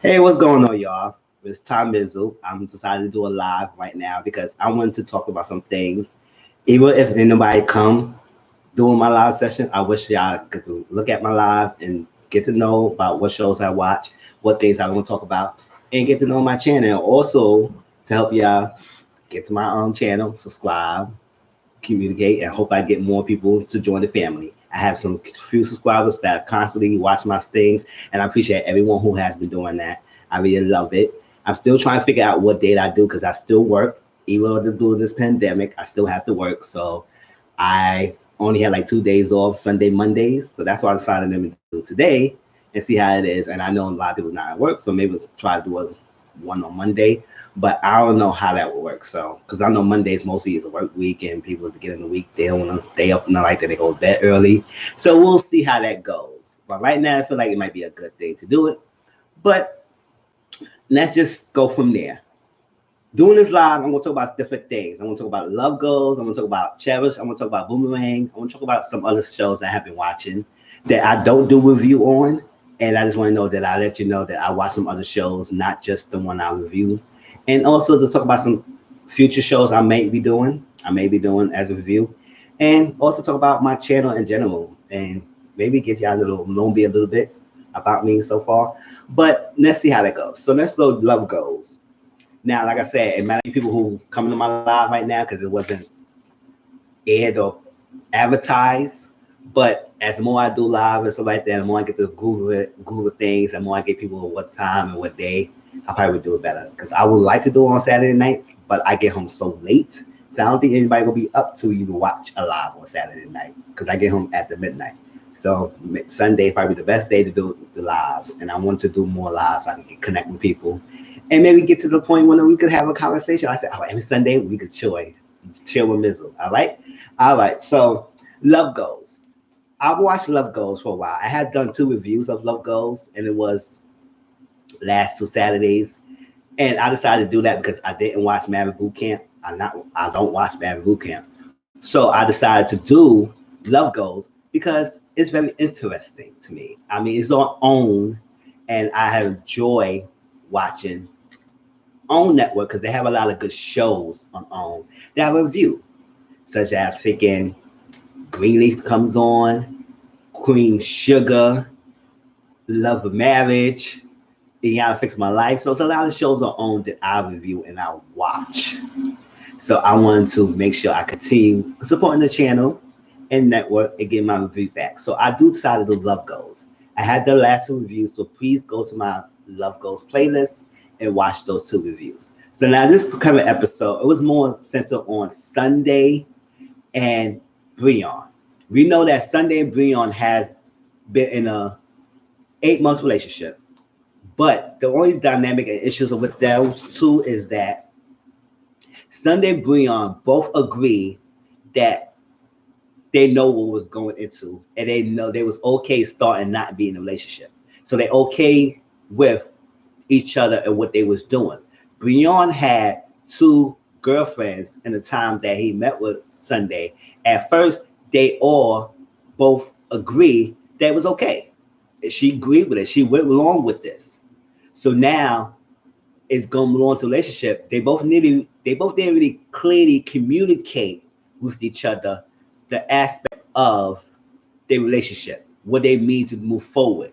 Hey, what's going on, y'all? It's Tom Mizzle. I'm decided to do a live right now because I wanted to talk about some things. Even if nobody come doing my live session, I wish y'all could to look at my live and get to know about what shows I watch, what things I want to talk about, and get to know my channel. Also, to help y'all get to my own channel, subscribe, communicate, and hope I get more people to join the family. I have some few subscribers that constantly watch my things, and I appreciate everyone who has been doing that. I really love it. I'm still trying to figure out what date I do because I still work. Even though during this pandemic, I still have to work. So I only had like 2 days off, Sunday, Mondays. So that's why I decided to do today and see how it is. And I know a lot of people's not at work, so maybe we'll try to do one on Monday. But I don't know how that will work. So, because I know Mondays mostly is a work week, and people at the beginning of the week they don't want to stay up in the night, that they go to bed early. So we'll see how that goes. But right now, I feel like it might be a good day to do it. But let's just go from there. Doing this live, I'm gonna talk about different things. I'm gonna talk about Love Goals. I'm gonna talk about Cherish. I'm gonna talk about Boomerang. I'm gonna talk about some other shows I have been watching that I don't do review on. And I just want to know that I let you know that I watch some other shows, not just the one I review. And also to talk about some future shows I may be doing. I may be doing as a review, and also talk about my channel in general, and maybe get y'all a little know me a little bit about me so far. But let's see how that goes. So let's go Love Goals. Now, like I said, it might be people who coming to my live right now because it wasn't aired or advertised. But as more I do live and stuff like that, the more I get to Google things, and more I get people what time and what day, I probably would do it better. Because I would like to do it on Saturday nights, but I get home so late. So I don't think anybody will be up to even watch a live on Saturday night because I get home at the midnight. So Sunday is probably the best day to do the lives, and I want to do more lives so I can connect with people, and maybe get to the point when we could have a conversation. I said, oh, every Sunday we could chill with Mizzle. All right. So Love Goals. I've watched Love Goals for a while. I had done two reviews of Love Goals, and it was last two Saturdays. And I decided to do that because I didn't watch Married Boot Camp. I don't watch Married Boot Camp. So I decided to do Love Goals because it's very interesting to me. I mean, it's on OWN, and I have enjoyed watching OWN Network because they have a lot of good shows on OWN that I review, such as freaking Greenleaf comes on, Queen Sugar, Love of Marriage, You Gotta Fix My Life. So it's a lot of shows on OWN that I review and I watch. So I wanted to make sure I continue supporting the channel and network and get my review back. So I do decide to do Love Goals. I had the last two reviews, so please go to my Love Goals playlist and watch those two reviews. So now this current episode, it was more centered on Sunday and Breon. We know that Sunday and Breon has been in a 8 month relationship, but the only dynamic and issues with those two is that Sunday and Breon both agree that they know what was going into, and they know they was okay starting not being in a relationship. So they okay with each other and what they was doing. Breon had two girlfriends in the time that he met with Sunday. At first, they all both agreed that it was okay. She agreed with it. She went along with this. So now it's going on to relationship. They both didn't really clearly communicate with each other the aspect of their relationship, what they mean to move forward.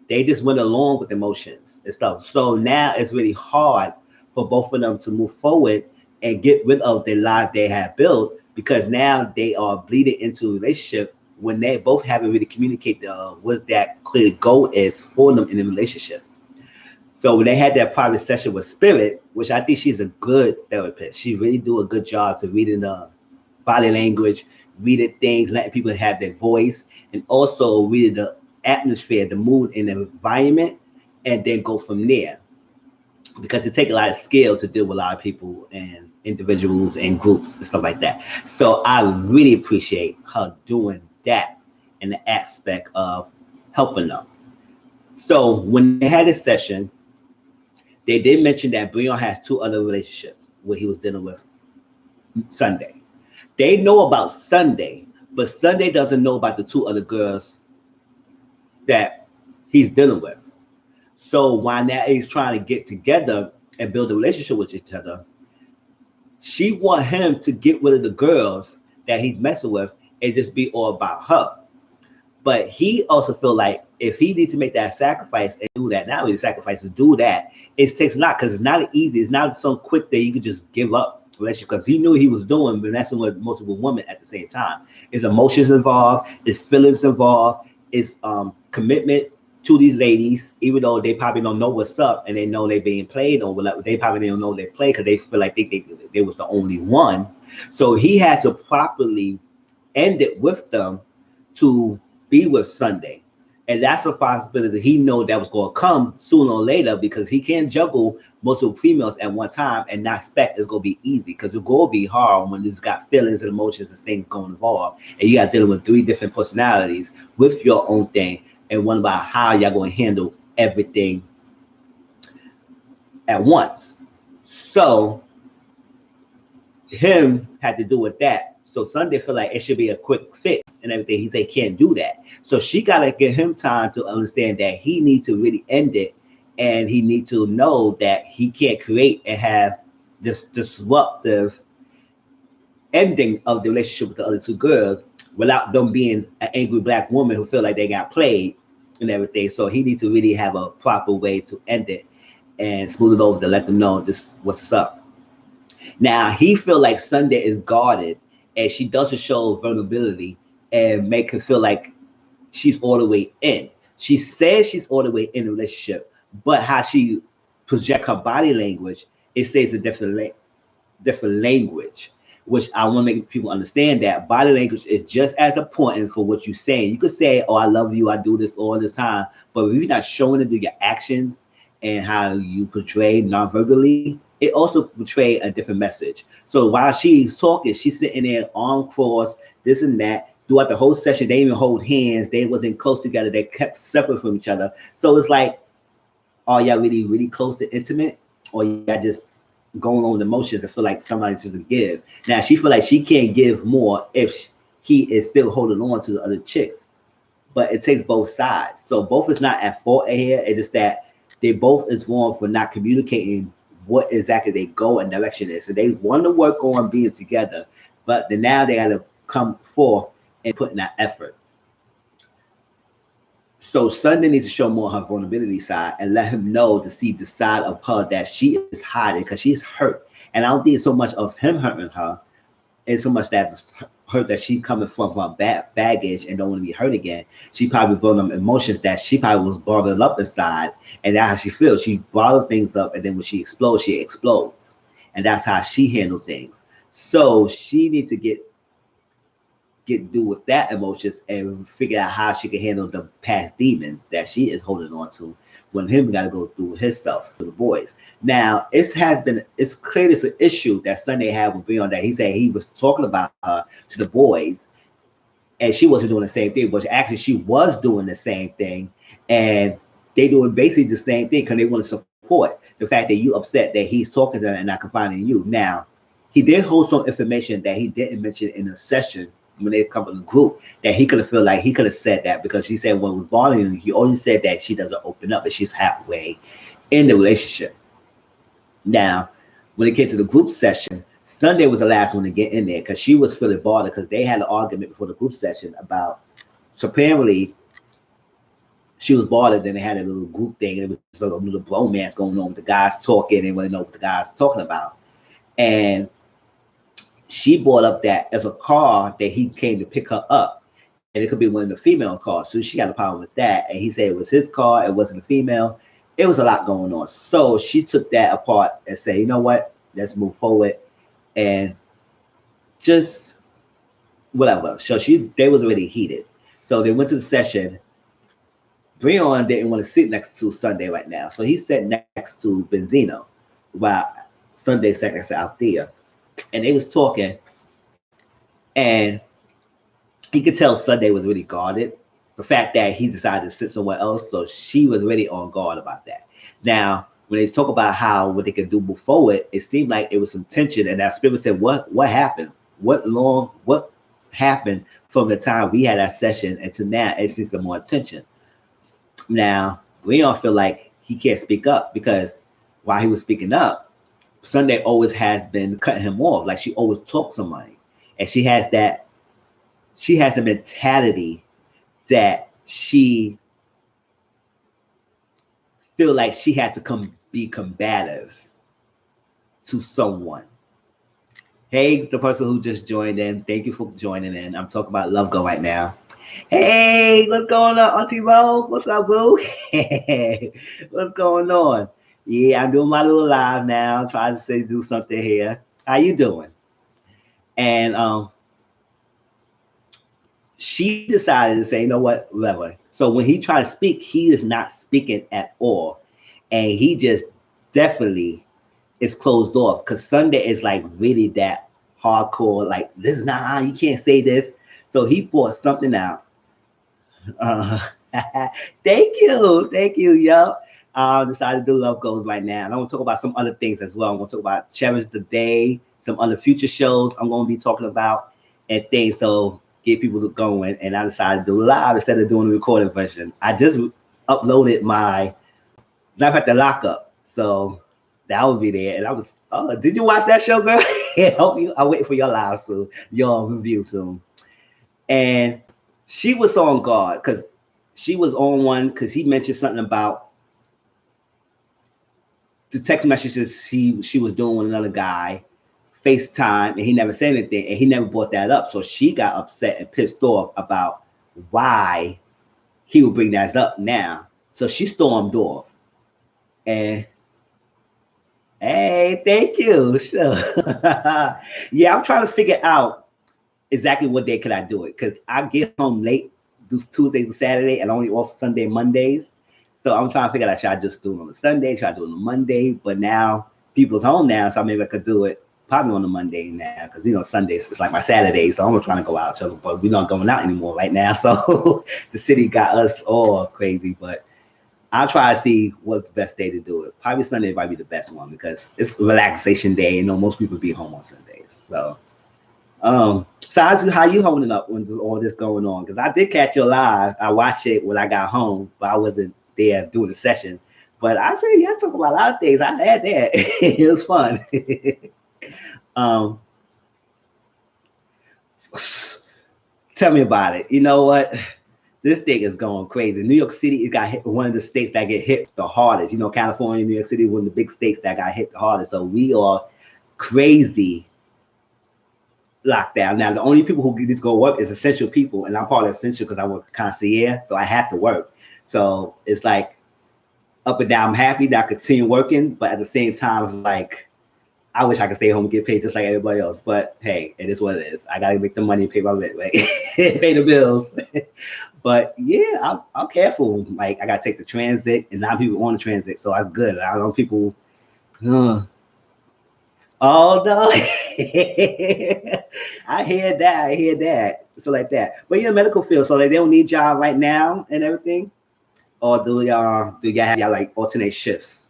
They just went along with emotions and stuff. So now it's really hard for both of them to move forward and get rid of the life they have built, because now they are bleeding into a relationship when they both haven't really communicated what that clear goal is for them in the relationship. So when they had that private session with Spirit, which I think she's a good therapist, she really do a good job to reading the body language, reading things, letting people have their voice, and also reading the atmosphere, the mood, and the environment, and then go from there. Because it takes a lot of skill to deal with a lot of people and individuals and groups and stuff like that. So I really appreciate her doing that in the aspect of helping them. So when they had this session, they did mention that Breon has two other relationships where he was dealing with Sunday. They know about Sunday, but Sunday doesn't know about the two other girls that he's dealing with. So while now he's trying to get together and build a relationship with each other, she want him to get rid of the girls that he's messing with and just be all about her. But he also feel like if he needs to make that sacrifice and do that, not really sacrifice to do that, it takes a lot because it's not easy. It's not so quick that you could just give up relationship because he knew he was doing but messing with multiple women at the same time. It's emotions involved, it's feelings involved, it's commitment to these ladies, even though they probably don't know what's up and they know they're being played or whatever. They probably don't know they play because they feel like they was the only one. So he had to properly end it with them to be with Sunday. And that's a possibility he know that was going to come sooner or later because he can't juggle multiple females at one time and not expect it's going to be easy because it's going to be hard when it's got feelings and emotions and things going involved. And you got dealing with three different personalities with your own thing and one about how y'all going to handle everything at once. So him had to do with that. So Sunday feel like it should be a quick fix and everything. He said can't do that. So she gotta give him time to understand that he need to really end it, and he need to know that he can't create and have this disruptive ending of the relationship with the other two girls without them being an angry black woman who feel like they got played and everything. So he needs to really have a proper way to end it and smooth it over to let them know this what's up. Now he feel like Sunday is guarded and she doesn't show vulnerability and make her feel like she's all the way in. She says she's all the way in the relationship, but how she project her body language, it says a different language, which I want to make people understand that body language is just as important for what you're saying. You could say, oh, I love you, I do this all the time, but if you're not showing it through your actions and how you portray non-verbally, it also portray a different message. So while she's talking, she's sitting there arm crossed, this and that. Throughout the whole session, they didn't even hold hands. They wasn't close together. They kept separate from each other. So it's like, are y'all really, really close to intimate? Or y'all just going on with emotions and feel like somebody's just to give? Now, she feel like she can't give more if he is still holding on to the other chicks. But it takes both sides. So both is not at fault here. It's just that they both is wrong for not communicating what exactly they go and direction is. So they want to work on being together, but then now they got to come forth and put in that effort. So Sunday needs to show more her vulnerability side and let him know to see the side of her that she is hiding because she's hurt. And I don't think it's so much of him hurting her, it's so much that hurt that she coming from her baggage and don't want to be hurt again. She probably brought them emotions that she probably was bottled up inside, and that's how she feels. She bottled things up, and then when she explodes, and that's how she handled things. So she needs to get do with that emotions and figure out how she can handle the past demons that she is holding on to when him got to go through himself to the boys. Now it's clear it's an issue that Sunday had with Breon that he said he was talking about her to the boys and she wasn't doing the same thing, but actually she was doing the same thing and they doing basically the same thing because they want to support the fact that you upset that he's talking to them and not confiding in you. Now he did hold some information that he didn't mention in a session when they come in the group that he could have felt like he could have said that because she said what was bothering him, he only said that she doesn't open up and she's halfway in the relationship. Now, when it came to the group session, Sunday was the last one to get in there because she was feeling bothered because they had an argument before the group session about, so apparently she was bothered and they had a little group thing and it was like a little bromance going on with the guys talking and want to know what the guys talking about. And she brought up that as a car that he came to pick her up, and it could be one of the female cars. So she got a problem with that. And he said it was his car, it wasn't a female. It was a lot going on. So she took that apart and said, you know what, let's move forward and just whatever. So they was already heated. So they went to the session. Breon didn't want to sit next to Sunday right now. So he sat next to Benzino while Sunday sat next to Althea. And they was talking, and he could tell Sunday was really guarded. The fact that he decided to sit somewhere else, so she was really on guard about that. Now, when they talk about what they can do move forward, it seemed like it was some tension, and that spirit said, "What happened? What happened from the time we had that session and to now? It seems some more tension." Now, Leon feel like he can't speak up because while he was speaking up, Sunday always has been cutting him off. Like she always talks some money, and she has the mentality that she feel like she had to be combative to someone. Hey, the person who just joined in, thank you for joining in. I'm talking about Love Go right now. Hey, what's going on, Auntie Mo? What's up, boo? What's going on? Yeah, I'm doing my little live now, trying to do something here. How you doing? And she decided to say, you know what, whatever. So when he tried to speak, he is not speaking at all. And he just definitely is closed off because Sunday is like really that hardcore, like, this is not how you can't say this. So he brought something out. Thank you, yo. Decided to do Love Goes right now. And I'm gonna talk about some other things as well. I'm gonna talk about Cherish the Day, some other future shows I'm gonna be talking about and things. So get people going. And I decided to do live instead of doing the recorded version. I just uploaded my Life at the Lockup. So that will be there. And I was, oh, did you watch that show, girl? Yeah, I'll wait for your live soon, your review soon. And she was on guard because she was on one because he mentioned something about the text messages she was doing with another guy, FaceTime, and he never said anything, and he never brought that up. So she got upset and pissed off about why he would bring that up now. So she stormed off. And hey, thank you. Sure. Yeah, I'm trying to figure out exactly what day could I do it because I get home late, do Tuesdays and Saturday, and only off Sunday, Mondays. So I'm trying to figure out, should I just do it on a Sunday, should I do it on a Monday? But now people's home now, so maybe I could do it probably on a Monday now because, you know, Sundays is like my Saturday, so I'm trying to go out, but we're not going out anymore right now. So the city got us all crazy, but I'll try to see what's the best day to do it. Probably Sunday might be the best one because it's a relaxation day. You know, most people be home on Sundays. So, so how you holding up when there's all this going on? Because I did catch you live. I watched it when I got home, but I wasn't there doing the session. But I say, yeah, I talk about a lot of things. I had that. It was fun. Tell me about it. You know what? This thing is going crazy. New York City, it got hit, one of the states that get hit the hardest. You know, California, New York City, one of the big states that got hit the hardest. So we are crazy lockdown. Now, the only people who get to go work is essential people, and I'm part of essential because I work concierge, so I have to work. So it's like up and down. I'm happy that I continue working, but at the same time, it's like I wish I could stay home and get paid just like everybody else. But hey, it is what it is. I gotta make the money and pay my rent, right? Pay the bills. But yeah, I'm careful. Like I gotta take the transit, and now people on the transit, so that's good. I don't know people. Oh no, I hear that. So like that. But you're in the medical field, so like they don't need y'all right now and everything. Or do y'all have y'all like alternate shifts?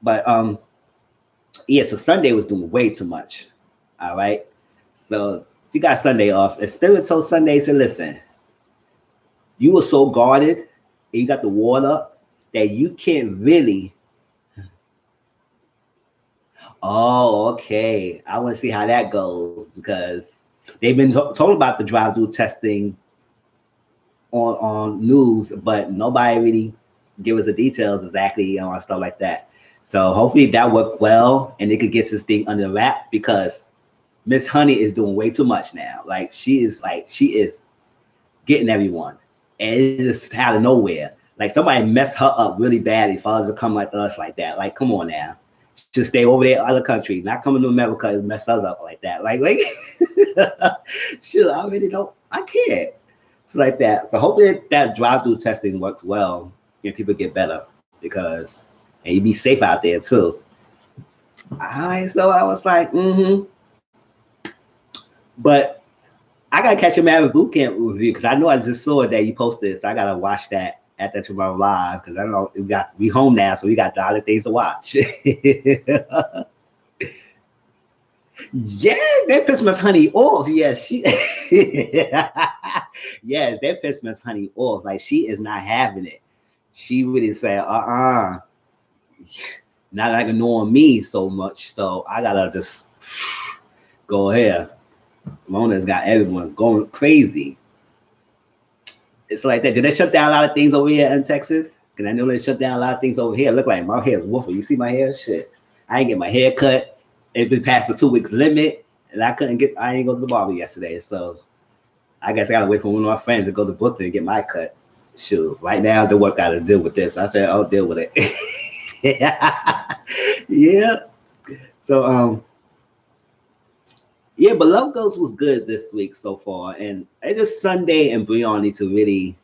But yeah, so Sunday was doing way too much. All right. So you got Sunday off. And Spirit told Sunday, said, listen, you were so guarded and you got the water that you can't really. Oh, okay. I want to see how that goes because they've been told about the drive-through testing on news, but nobody really give us the details exactly on stuff like that. So hopefully that worked well and they could get this thing under wrap because Miss Honey is doing way too much now. Like she is getting everyone. And it's just out of nowhere. Like somebody messed her up really badly for her to come like us like that. Like, come on now. Just stay over there, other country, not coming to America and mess us up like that. Like sure, I really don't, I can't. It's like that. So hopefully that drive-through testing works well and people get better because and you be safe out there too. All right, so I was like, But I gotta catch a Maverick boot camp review because I know I just saw it that you posted, so I gotta watch that at that tomorrow live because I don't know we home now, so we got other things to watch. Yeah, that pissed Miss Honey off. Yeah, yes, that pissed Miss Honey off. Like she is not having it. she really said, not like annoying me so much, so I gotta just go ahead. Mona's got everyone going crazy. It's like that. Did they shut down a lot of things over here in Texas? Because I know they shut down a lot of things over here. Look like my hair's woofy. You see my hair? Shit. I ain't get my hair cut. It's been past the 2 weeks limit, and I ain't go to the barber yesterday. So I guess I gotta wait for one of my friends to go to Brooklyn and get my cut. Shoot. Right now, the work gotta deal with this. I said, I'll deal with it. Yeah. So yeah, but Love Ghost was good this week so far, and it's just Sunday and Breon need to really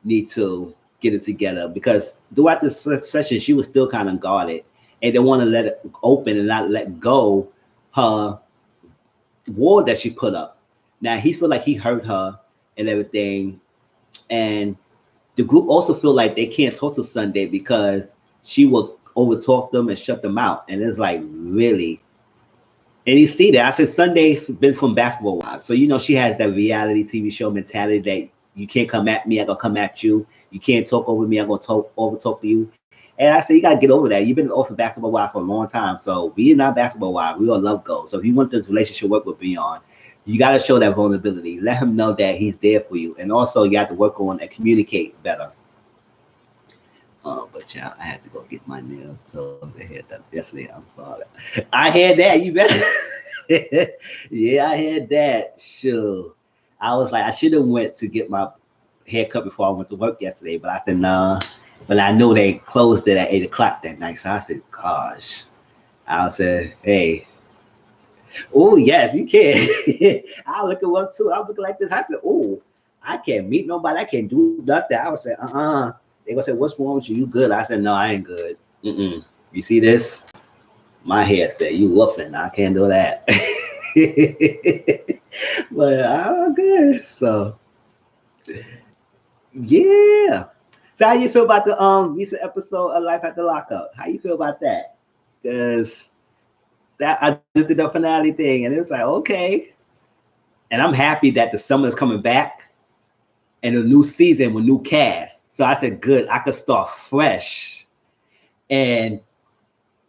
need to get it together, because throughout the session she was still kind of guarded and they want to let it open and not let go her wall that she put up. Now he feel like he hurt her and everything, and the group also feel like they can't talk to Sunday because she will overtalk them and shut them out, and it's like, really. And you see that. I said Sunday been from Basketball Wives. So, you know, she has that reality TV show mentality that you can't come at me, I'm going to come at you. You can't talk over me, I'm going to over talk to you. And I said, you got to get over that. You've been off of Basketball Wives for a long time. So we are not Basketball Wives. We are Love Goals. So if you want this relationship work with Beyond, you got to show that vulnerability. Let him know that he's there for you. And also you have to work on and communicate better. But yeah, I had to go get my nails toes. I had that yesterday. I'm sorry. I had that. You better. Yeah, I had that. Sure. I was like, I should have went to get my hair cut before I went to work yesterday, but I said nah. But I know they closed it at 8 o'clock that night, so I said, gosh. I said, hey. Oh yes, you can. I look at one too. I look like this. I said, oh, I can't meet nobody. I can't do nothing. I was saying, They gonna say, what's wrong with you? You good? I said, no, I ain't good. You see this? My hair said, you woofing. I can't do that. But I'm good. So yeah. So how you feel about the recent episode of Life at the Lockup? How you feel about that? Because that I just did the finale thing, and it's like, okay. And I'm happy that the summer is coming back and a new season with new cast. So I said, good, I could start fresh and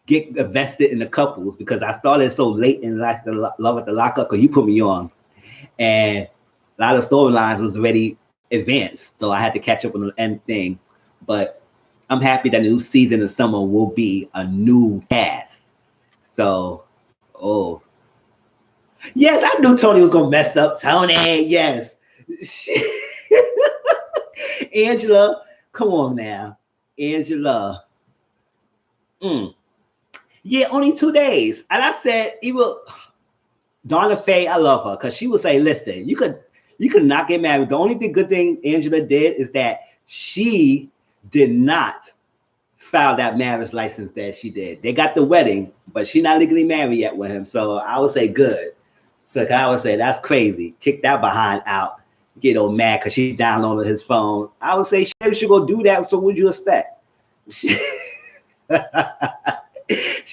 get invested in the couples, because I started so late in Love at the Lockup because you put me on. And a lot of storylines was already advanced. So I had to catch up on the end thing. But I'm happy that the new season of summer will be a new cast. So, yes, I knew Tony was going to mess up. Tony, yes. Angela, come on now. Angela. Yeah, only 2 days. And I said, Donna Faye, I love her, because she would say, listen, you could not get married. The only good thing Angela did is that she did not file that marriage license that she did. They got the wedding, but she's not legally married yet with him. So I would say good. So I would say that's crazy. Kick that behind out. Get all mad because she downloaded his phone. I would say she should go do that. So what you expect? She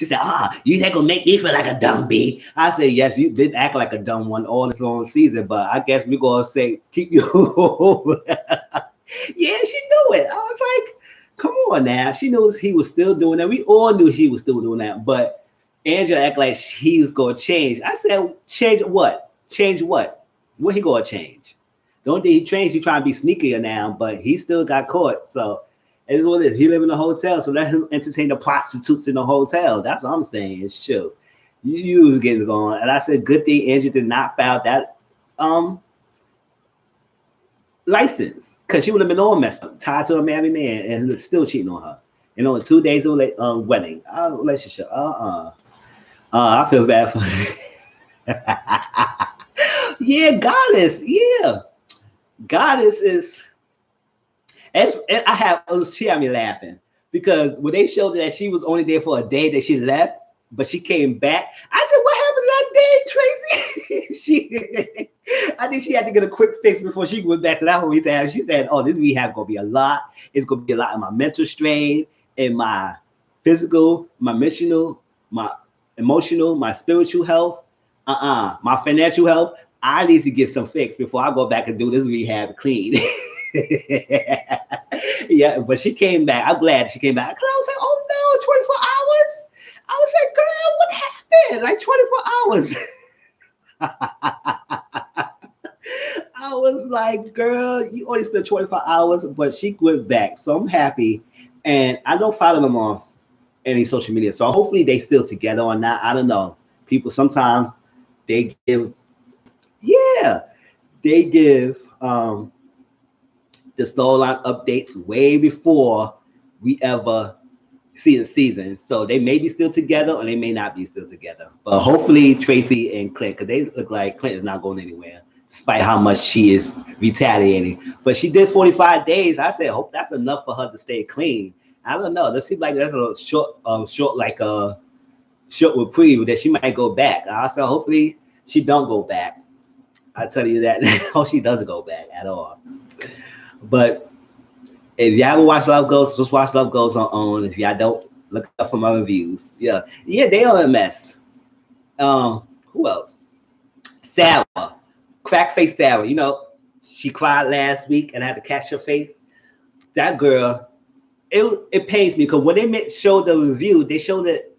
said, you ain't gonna make me feel like a dumb bee. I said, yes, you did act like a dumb one all this long season, but I guess we're gonna say keep you over. Yeah, she knew it. I was like, come on now. She knows he was still doing that. We all knew he was still doing that, but Angela act like he was gonna change. I said, change what? Change what? What he gonna change? The only thing he changed, he trying to be sneakier now, but he still got caught. So it's what it is. He live in a hotel, so let him entertain the prostitutes in the hotel. That's what I'm saying. Sure. You was getting going. And I said, good thing Angela did not file that license, because she would have been all messed up, tied to a married man, and still cheating on her. You know, 2 days of wedding, relationship. I feel bad for her. Yeah, Goddess. Yeah. Goddess is, and she had me laughing, because when they showed that she was only there for a day, that she left, but she came back. I said, what happened that day, Tracy? I think she had to get a quick fix before she went back to that rehab. She said, oh, this rehab gonna be a lot. It's gonna be a lot of my mental strain and my physical, my emotional, my spiritual health, my financial health. I need to get some fix before I go back and do this rehab clean. Yeah, but she came back. I'm glad she came back. 'Cause I was like, oh no, 24 hours. I was like, girl, what happened? Like 24 hours. I was like, girl, you only spent 24 hours, but she went back. So I'm happy. And I don't follow them on any social media. So hopefully they still together or not. I don't know. People sometimes they give, yeah, they give the storyline updates way before we ever see the season. So they may be still together or they may not be still together. But hopefully Tracy and Clint, because they look like Clint is not going anywhere, despite how much she is retaliating. But she did 45 days. I said, hope that's enough for her to stay clean. I don't know. That seems like that's a short, like a short reprieve that she might go back. I said, hopefully she don't go back. I tell you that. Hope she doesn't go back at all. But if y'all ever watch Love Goes, just watch Love Goes on. If y'all don't, look up for my reviews. Yeah, they are a mess. Who else? Sarah, crack face Sarah. You know, she cried last week and had to catch her face. That girl, it pains me because when they showed the review, they showed it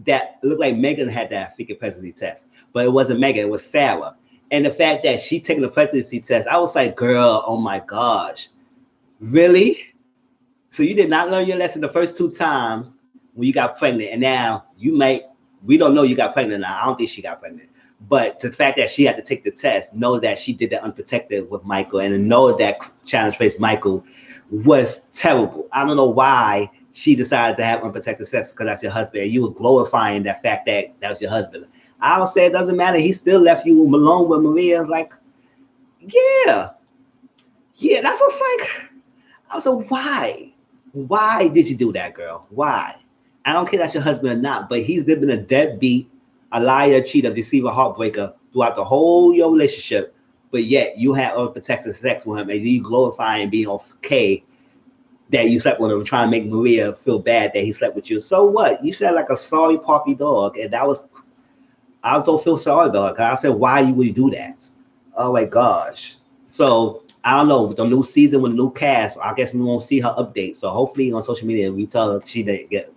that it looked like Megan had that freaking pregnancy test, but it wasn't Megan, it was Sarah. And the fact that she taking the pregnancy test, I was like, girl, oh my gosh, really? So you did not learn your lesson the first 2 times when you got pregnant, and now we don't know you got pregnant now. I don't think she got pregnant. But the fact that she had to take the test, know that she did that unprotected with Michael, and know that challenge face Michael was terrible. I don't know why she decided to have unprotected sex because that's your husband. And you were glorifying that fact that that was your husband. I don't say it doesn't matter. He still left you alone with Maria. Like, yeah. That's what's like. I was like, why? Why did you do that, girl? Why? I don't care if that's your husband or not, but he's been a deadbeat, a liar, cheater, deceiver, heartbreaker throughout the whole your relationship. But yet you have unprotected sex with him, and you glorify and being okay that you slept with him, trying to make Maria feel bad that he slept with you. So what? You said like a sorry puppy dog, and that was, I don't feel sorry about it. I said, why you would do that? Oh my gosh. So I don't know. With the new season, with the new cast, I guess we won't see her update. So hopefully on social media, we tell her she didn't get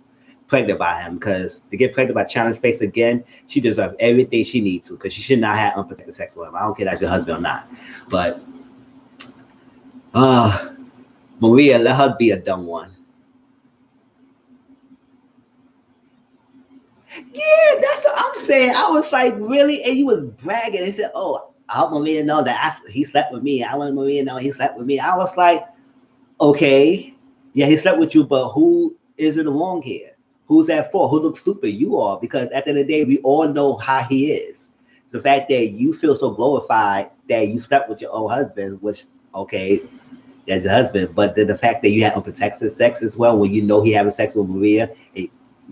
pregnant by him, because to get pregnant by Challenge Face again, she deserves everything she needs to, because she should not have unprotected sex with him. I don't care if that's your husband or not. But Maria, let her be a dumb one. Yeah, that's what I'm saying. I was like, really? And you was bragging and said, oh, I want Maria to know that he slept with me. I want Maria to know he slept with me. I was like, okay, yeah, he slept with you, but who is in the wrong here? Who's that for? Who looks stupid? You are, because at the end of the day, we all know how he is. The fact that you feel so glorified that you slept with your own husband, which, okay, that's your husband, but the fact that you had unprotected sex as well, when you know he having sex with Maria, I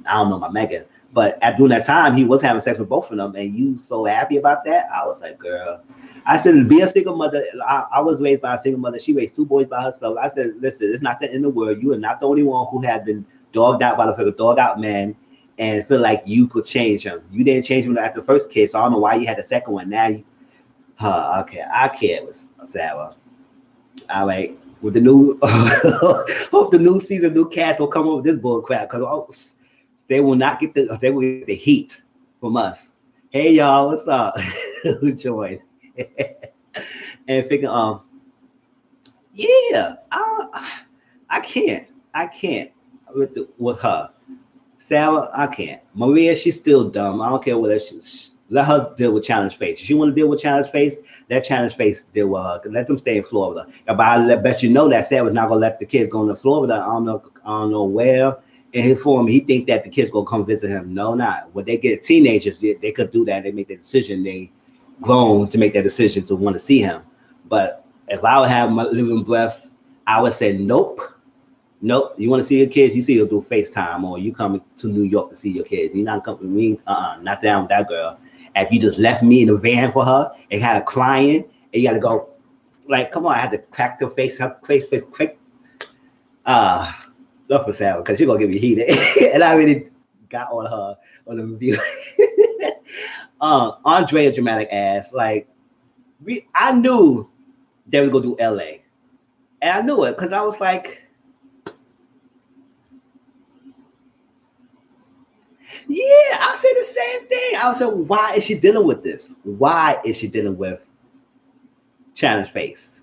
don't know about Megan, but at during that time, he was having sex with both of them, and you so happy about that? I was like, girl. I said, be a single mother. I was raised by a single mother. She raised 2 boys by herself. I said, listen, it's not the end of the world. You are not the only one who had been dogged out by the dog out man and feel like you could change him. You didn't change him after the first kid, so I don't know why you had the second one. Now you, okay, I can't with Sarah. All right, with the new, hope the new season, new cast will come up with this bull crap, because they will not get the heat from us. Hey y'all, what's up? Who joined? And figure, yeah, I can't with her. Sarah, I can't. Maria, she's still dumb. I don't care what she's. Let her deal with Challenge Face. If she want to deal with Challenge Face, let Challenge Face deal with her. Let them stay in Florida. But I bet you know that Sarah's not gonna let the kids go to Florida. I don't know where. In his form, he think that the kids gonna come visit him. No, not. When they get teenagers, they could do that. They make that decision. They grown to make that decision to want to see him. But if I would have my living breath, I would say nope. Nope. You want to see your kids? You see you'll do FaceTime, or you come to New York to see your kids. You're not coming to me. Not down with that girl. If you just left me in the van for her and had her crying, and you got to go, like, come on, I had to crack her face quick. Love for Sarah, because she's gonna get me heated. And I really got on her on the review. Andre, dramatic ass. Like, I knew they was gonna do LA. And I knew it because I was like, yeah, I said the same thing. I was like, why is she dealing with this? Why is she dealing with China's face?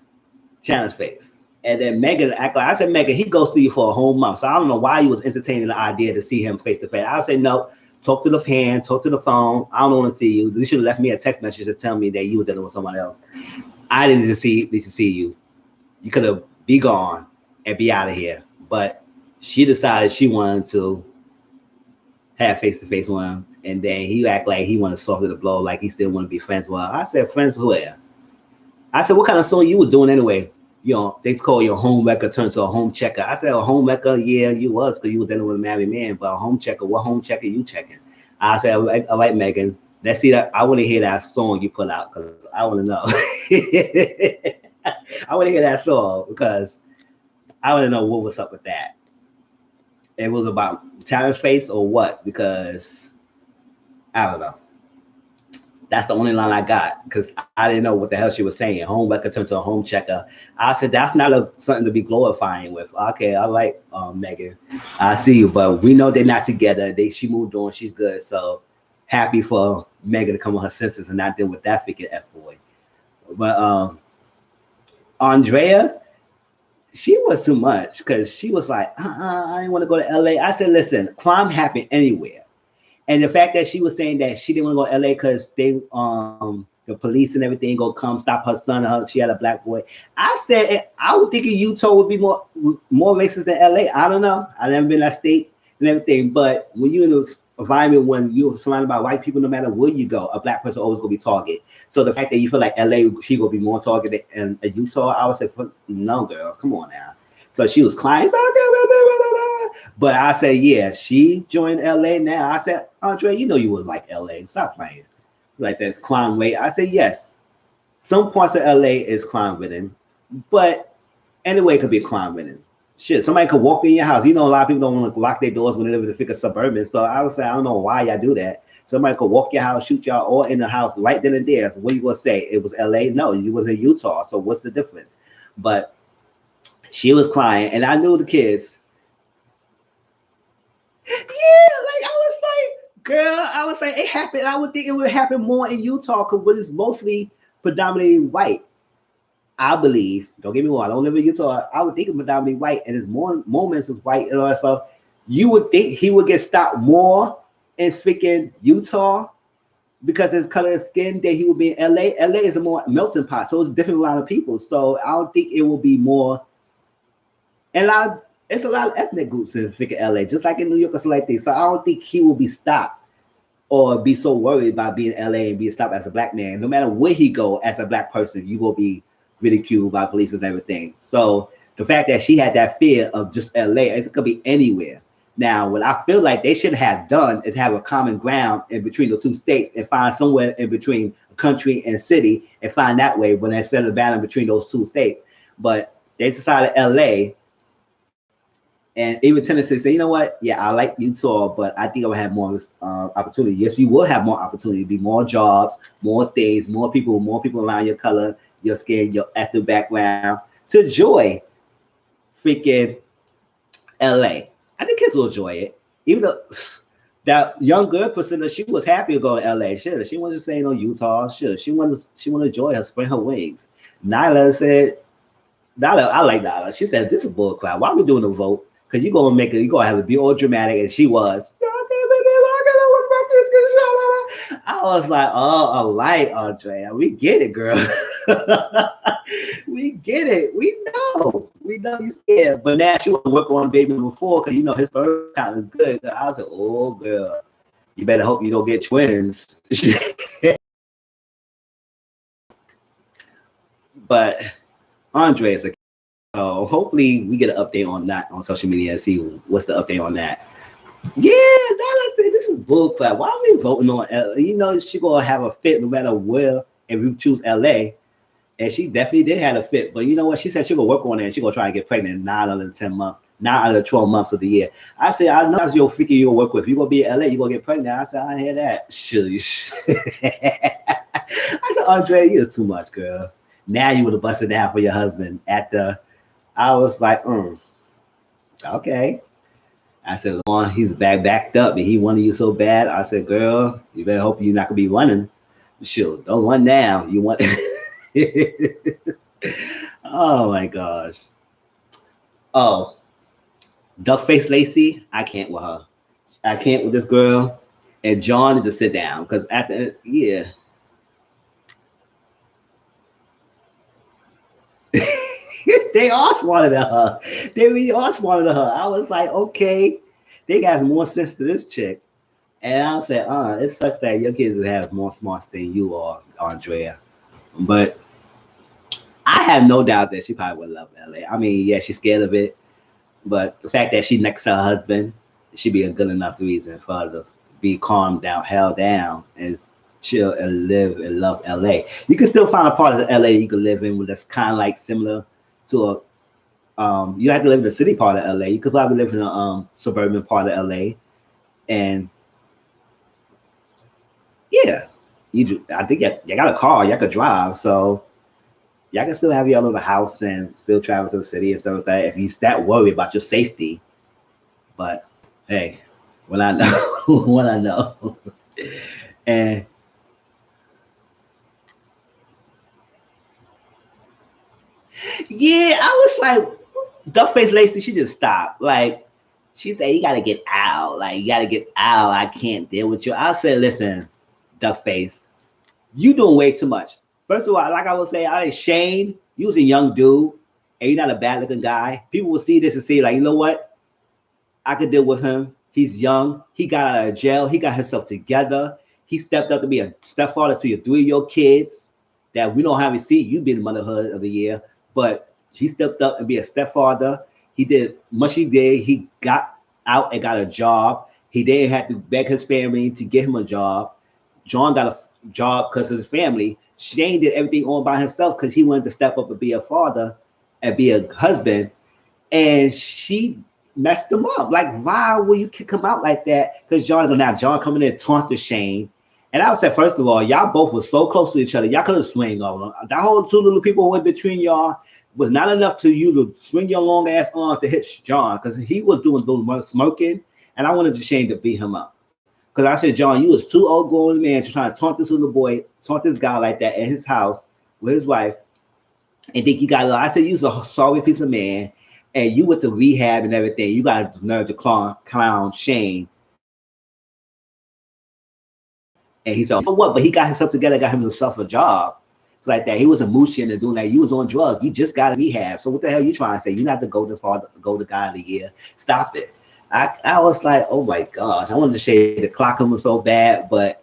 China's face. And then Megan act like I said, Megan, he goes through you for a whole month. So I don't know why you was entertaining the idea to see him face to face. I said, no, talk to the hand, talk to the phone. I don't want to see you. You should have left me a text message to tell me that you were dealing with someone else. I didn't need to see you. You could have be gone and be out of here. But she decided she wanted to have face to face with him, and then he act like he wanted to soften the blow, like he still want to be friends with her. I said, friends with who? I said, what kind of song you were doing anyway? You know, they call your home wrecker turned to a home checker. I said, a home wrecker, yeah, you was because you were dealing with a married man, but a home checker, what home checker you checking? I said, I like Megan. Let's see that. I want to hear that song you put out because I want to know. I want to hear that song because I want to know what was up with that. It was about China's face or what? Because I don't know. That's the only line I got because I didn't know what the hell she was saying. Home wrecker turned to a home checker. I said that's not something to be glorifying with. Okay, I like Megan. I see you, but we know they're not together. She moved on. She's good. So happy for Megan to come on her senses and not deal with that freaking F boy. But Andrea, she was too much because she was like, I didn't want to go to LA. I said, listen, crime happened anywhere. And the fact that she was saying that she didn't want to go to LA because they the police and everything gonna come stop her son and she had a black boy. I said I would think Utah would be more racist than LA. I don't know. I never been in that state and everything. But when you're in this environment when you're surrounded by white people, no matter where you go, a black person always gonna be targeted. So the fact that you feel like LA she gonna be more targeted in Utah, I would say no girl, come on now. So she was crying. But I said, yeah, she joined LA now. I said, Andre, you know you was like LA. Stop playing. It's like that's crime rate. I said, yes. Some parts of LA is crime ridden, but anyway, it could be crime ridden. Shit, somebody could walk in your house. You know, a lot of people don't want to lock their doors when they live in the thick of suburban. So I would say, I don't know why y'all do that. Somebody could walk your house, shoot y'all, or in the house right then and there. So what are you gonna say? It was LA? No, you was in Utah. So what's the difference? But she was crying, and I knew the kids. Yeah, like I was like, girl, I was like, it happened. I would think it would happen more in Utah because it's mostly predominantly white. I believe. Don't get me wrong. I don't live in Utah. I would think it's predominantly white, and there's more moments is white and all that stuff. You would think he would get stopped more in freaking Utah because his color of skin that he would be in LA. LA is a more melting pot, so it's a different line of people. So I don't think it will be more. And it's a lot of ethnic groups in freaking LA, just like in New York or something like that. So I don't think he will be stopped or be so worried about being in LA and being stopped as a black man. No matter where he go as a black person, you will be ridiculed by police and everything. So the fact that she had that fear of just LA, it could be anywhere. Now, what I feel like they should have done is have a common ground in between the two states and find somewhere in between country and city and find that way when they set a battle between those two states. But they decided LA. And even Tennessee say, you know what? Yeah, I like Utah, but I think I would have more opportunity. Yes, you will have more opportunity, be more jobs, more things, more people around your color, your skin, your ethnic background to enjoy freaking LA. I think kids will enjoy it. Even though that young girl Priscilla, she was happy to go to LA. She wasn't saying no Utah. She wanted to enjoy her, spread her wings. Nyla said, Nyla, I like Nyla. She said, this is bullcrap. Why are we doing a vote? Because you're gonna make it, you're gonna have it be all dramatic, and she was. I was like, oh, all right, Andrea, we get it, girl. We get it. We know you scared. But now she want to work on baby number 4 because you know his birth count is good. I was like, oh girl, you better hope you don't get twins. But Andre is a so hopefully we get an update on that on social media and see what's the update on that. Yeah, I said this is bullcrap. Why are we voting on LA? You know she gonna have a fit no matter where, and we choose LA. And she definitely did have a fit. But you know what? She said she's gonna work on it and she's gonna try to get pregnant in 9 out of 10 months, 9 out of 12 months of the year. I said, I know that's your freaking you'll work with. You're gonna be in LA, you're gonna get pregnant. I said, I hear that. Shush. I said, Andre, you're too much, girl. Now you would have busted down for your husband at the I was like, okay. I said, Lord, he's backed up and he wanted you so bad. I said, girl, you better hope you're not gonna be running. Sure, don't run now. You want oh my gosh. Oh, Duckface Lacey, I can't with her. I can't with this girl. And John needs to sit down because at the yeah. They are smarter than her. They really are smarter than her. I was like, okay, they got more sense to this chick. And I said, it sucks that your kids have more smarts than you are, Andrea. But I have no doubt that she probably would love LA. I mean, yeah, she's scared of it, but the fact that she next to her husband should be a good enough reason for her to be calmed down, held down, and chill and live and love LA. You can still find a part of LA you can live in that's kind of like similar to a you have to live in the city part of LA. You could probably live in a suburban part of LA, and yeah, I think you got a car, you could drive, so y'all can still have your little house and still travel to the city and stuff like that if you that worried about your safety. But hey, when I know, when I know, and yeah, I was like, Duckface Lacey, she just stopped. Like, she said, you gotta get out. Like, you gotta get out. I can't deal with you. I said, listen, Duckface, you doing way too much. First of all, like I was saying, I Shane, you was a young dude, and you're not a bad looking guy. People will see this and say, like, you know what? I could deal with him. He's young. He got out of jail. He got himself together. He stepped up to be a stepfather to your 3 of your kids that we don't have to see. You be the motherhood of the year, but he stepped up and be a stepfather. He did much. He did. He got out and got a job. He didn't have to beg his family to get him a job. John got a job because of his family. Shane did everything all by himself because he wanted to step up and be a father and be a husband. And she messed him up. Like, why will you kick him out like that? Because John coming in and taunted Shane. And I would say, first of all, y'all both were so close to each other. Y'all could have swung on them. That whole 2 little people who went between y'all was not enough to you to swing your long ass arm to hit John because he was doing a little smoking. And I wanted Shane to beat him up. Because I said, John, you was too old grown man to try to taunt this little boy, taunt this guy like that in his house with his wife. And think you got, I said, you's a sorry piece of man. And you went to rehab and everything. You got the nerve to clown Shane. And he's like, so what? But he got himself together, got himself a job. It's like that. He wasn't mooching and doing that. You was on drugs. You just got to rehab. So what the hell you trying to say? You're not the golden father, golden guy of the year. Stop it. I was like, oh my gosh. I wanted to say the clock him so bad, but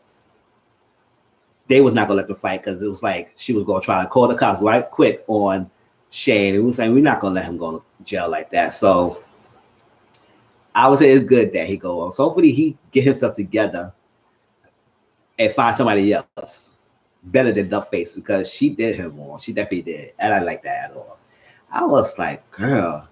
they was not gonna let them fight because it was like she was gonna try to call the cops right quick on Shane. It was saying we're not gonna let him go to jail like that. So I would say it's good that he go on. So hopefully he get himself together and find somebody else better than Duckface because she did him wrong. She definitely did. And I like that at all. I was like, girl.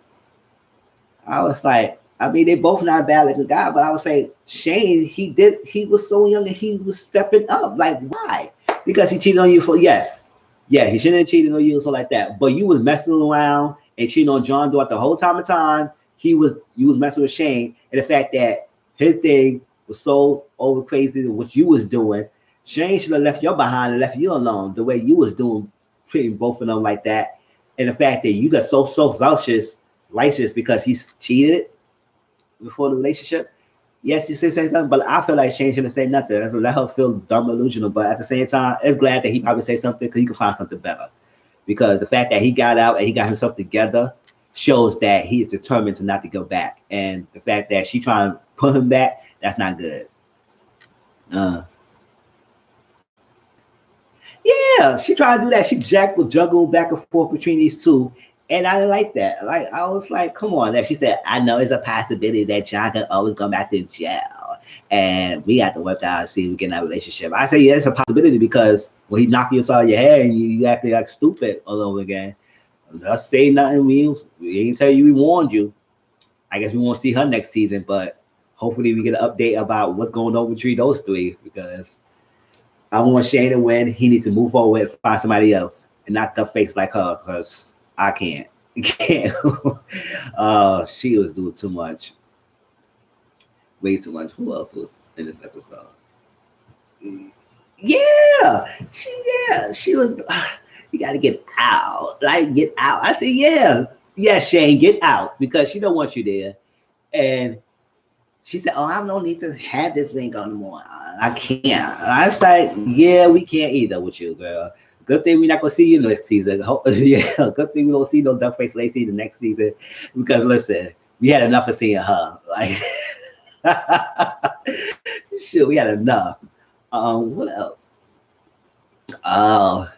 I was like, I mean, they both not bad like a guy, but I would say Shane, he was so young and he was stepping up. Like, why? Because he cheated on you for yes. Yeah, he shouldn't have cheated on you so like that. But you was messing around and cheating on John throughout the whole time. You was messing with Shane. And the fact that his thing was so over crazy than what you was doing, Shane should have left you behind and left you alone the way you was doing, treating both of them like that. And the fact that you got so righteous because he's cheated before the relationship. Yes, you say something, but I feel like Shane shouldn't say nothing. That's let her feel dumb, illusional. But at the same time, it's glad that he probably say something because he can find something better. Because the fact that he got out and he got himself together shows that he is determined to not to go back. And the fact that she trying to put him back, that's not good. Yeah, she tried to do that. She juggle back and forth between these two. And I didn't like that. Like I was like, come on. And she said, I know it's a possibility that John can always come back to jail. And we have to work out and see if we get in that relationship. I say, yeah, it's a possibility because when he knocked you inside your head and you acting like stupid all over again. Us say nothing. We ain't tell you we warned you. I guess we won't see her next season, but hopefully we get an update about what's going on between those three because I want Shane to win. He needs to move forward and find somebody else and not the face like her because I can't. Can't. She was doing too much, way too much. Who else was in this episode? Yeah, she was. You got to get out, like get out. I said, yeah, Shane, get out because she don't want you there. And she said, "Oh, I don't need to have this ring on anymore. I can't." I was like, "Yeah, we can't either with you, girl. Good thing we're not gonna see you next season. Yeah, good thing we don't see no duck face Lacey the next season because listen, we had enough of seeing her. Like, shit, we had enough. What else? Oh,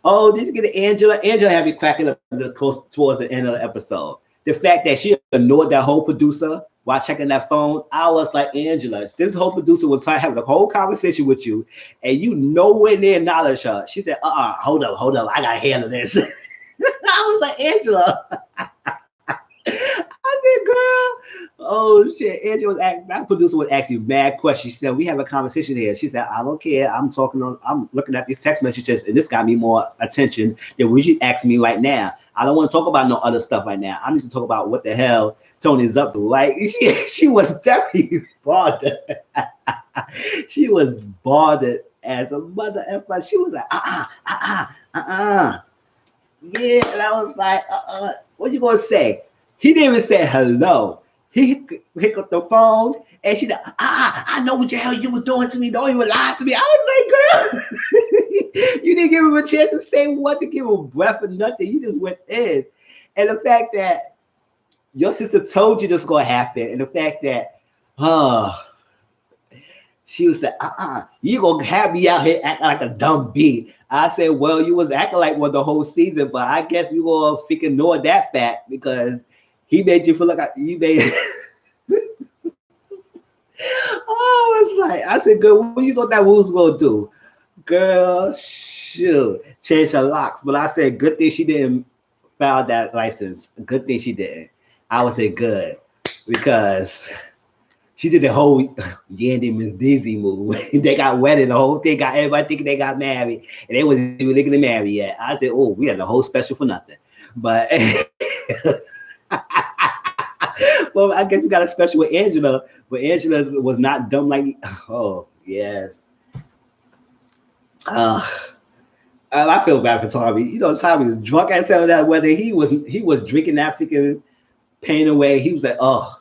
oh, did you get Angela? Angela had me cracking up close towards the end of the episode. The fact that she ignored that whole producer while checking that phone, I was like, Angela, this whole producer was having a whole conversation with you, and you nowhere near acknowledge her. She said, hold up, I gotta handle this. I was like, Angela. I said, girl, oh shit. Angela was asking, that producer was asking mad questions. She said, we have a conversation here. She said, I don't care. I'm looking at these text messages, and this got me more attention than what you asking me right now. I don't want to talk about no other stuff right now. I need to talk about what the hell Tony's up to. Like, she was definitely bothered. She was bothered as a mother effer. She was like, yeah, and I was like, what you gonna say? He didn't even say hello. He picked up the phone and she said, I know what the hell you were doing to me. Don't even lie to me. I was like, girl, you didn't give him a chance to say what, to give him a breath or nothing. You just went in. And the fact that your sister told you this was gonna happen, and the fact that, she was like, you gonna have me out here acting like a dumb bee. I said, well, you was acting like one the whole season, but I guess you gonna ignore that fact because he made you feel like you made. Oh, it's like I said, girl, what you thought that was gonna do? Girl, shoot, change her locks. But I said, good thing she didn't file that license. Good thing she didn't. I would say good because she did the whole Yandy Miss Dizzy move. They got wedded. The whole thing got everybody thinking they got married, and they wasn't even looking to marry yet. I said, "Oh, we had the whole special for nothing." But, well, I guess we got a special with Angela, but Angela was not dumb like. Oh yes. I feel bad for Tommy. You know, Tommy was drunk as hell that whether he was drinking that freaking pain away. He was like, oh.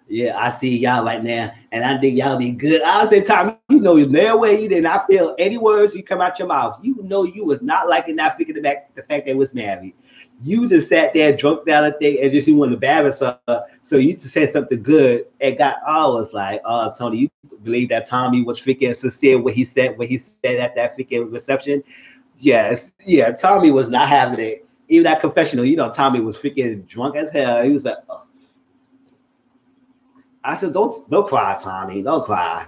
Yeah, I see y'all right now, and I think y'all be good. I say, Tommy, you know, no way you did not feel any words you come out your mouth. You know, you was not liking that freaking the fact they was married. You just sat there, drunk down the thing, and just you wanted to embarrass her. So you just said something good and got. I was like, oh, Tony, you believe that Tommy was freaking sincere what he said at that freaking reception? Yes, yeah, Tommy was not having it. Even that confessional, you know, Tommy was freaking drunk as hell. He was like, oh. I said, don't cry, Tommy. Don't cry.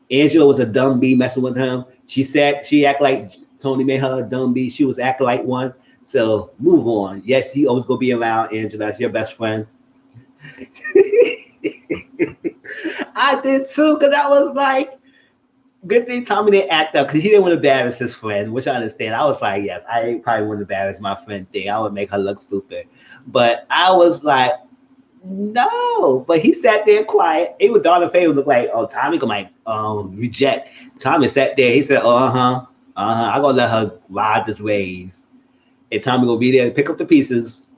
Angela was a dumb bee messing with him. She act like Tony made her a dumb bee. She was acting like one. So move on. Yes, he always gonna be around Angela. That's your best friend. I did too, because I was like, good thing Tommy didn't act up because he didn't want to embarrass his friend, which I understand. I was like, yes, I probably wouldn't embarrass my friend thing. I would make her look stupid. But I was like, no, but he sat there quiet. It was Donna Faye look like, oh, Tommy gonna reject. Tommy sat there. He said, I'm gonna let her ride this wave. And Tommy gonna be there to pick up the pieces,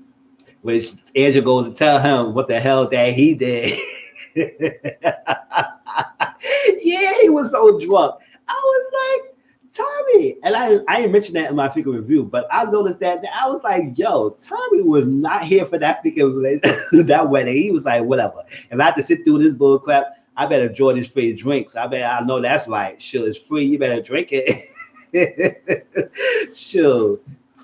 which Angela goes to tell him what the hell that he did. Yeah, he was so drunk. I was like, Tommy, and I didn't mention that in my freaking review, but I noticed that I was like, yo, Tommy was not here for that freaking that wedding. He was like, whatever. If I have to sit through this bull crap, I better enjoy these free drinks. I know that's right. Sure, it's free. You better drink it. Sure.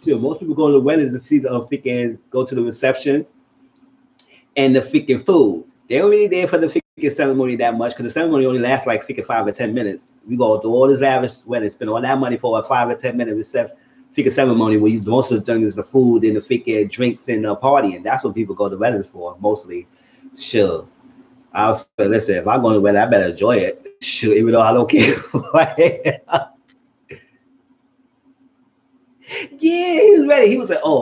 Most people go to the weddings to see the freaking go to the reception and the freaking food. They don't really there for the freaking ceremony that much because the ceremony only lasts like freaking 5 or 10 minutes. We go through all this lavish wedding, spend all that money for a 5 or 10 minute freaking ceremony where you most of the thing is the food and the freaking drinks and the party, and that's what people go to weddings for mostly. Sure. I'll say, listen, if I'm going to wedding, I better enjoy it. Sure, even though I don't care. Yeah, he was ready. He was like, oh,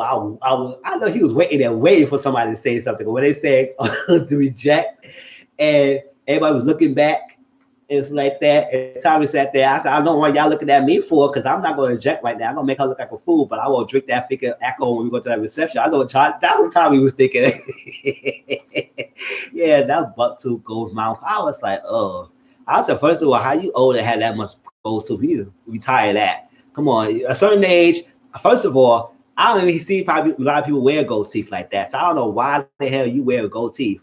I know he was waiting there, waiting for somebody to say something. When they said to reject, and everybody was looking back, it's like that. And Tommy sat there. I said, I don't know what y'all looking at me for, because I'm not going to reject right now. I'm going to make her look like a fool, but I won't drink that freaking alcohol when we go to that reception. I know that's what Tommy was thinking. Yeah, that buck tooth gold mouth. I was like, oh. I said, first of all, how you old and had that much gold tooth? You just retire that. Come on, a certain age. First of all, I don't even see probably a lot of people wear gold teeth like that. So I don't know why the hell you wear gold teeth.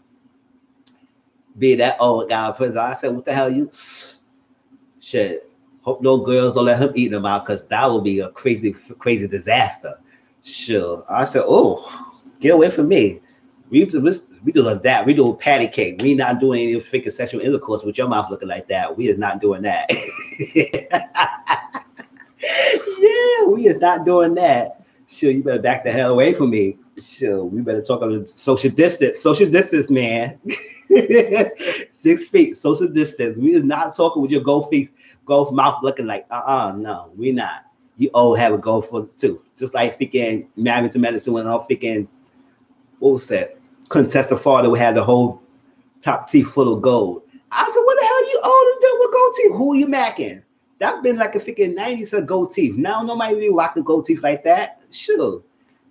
Be that old guy in prison. I said, what the hell you? Shit. Hope no girls don't let him eat them out, because that would be a crazy, crazy disaster. Sure. I said, oh, get away from me. We do that. We do patty cake. We not doing any freaking sexual intercourse with your mouth looking like that. We is not doing that. Yeah, we is not doing that. Sure, you better back the hell away from me. Sure, we better talk on social distance. Social distance, man. 6 feet, social distance. We is not talking with your gold mouth looking like, no, we not. You old have a gold for tooth. Just like freaking Married to Medicine when her freaking, what was that? Contestant father had the whole top teeth full of gold. I said, what the hell you old and doing with gold teeth? Who are you macking? That's been like a freaking 90s of gold teeth. Now nobody really rock the gold teeth like that. Sure.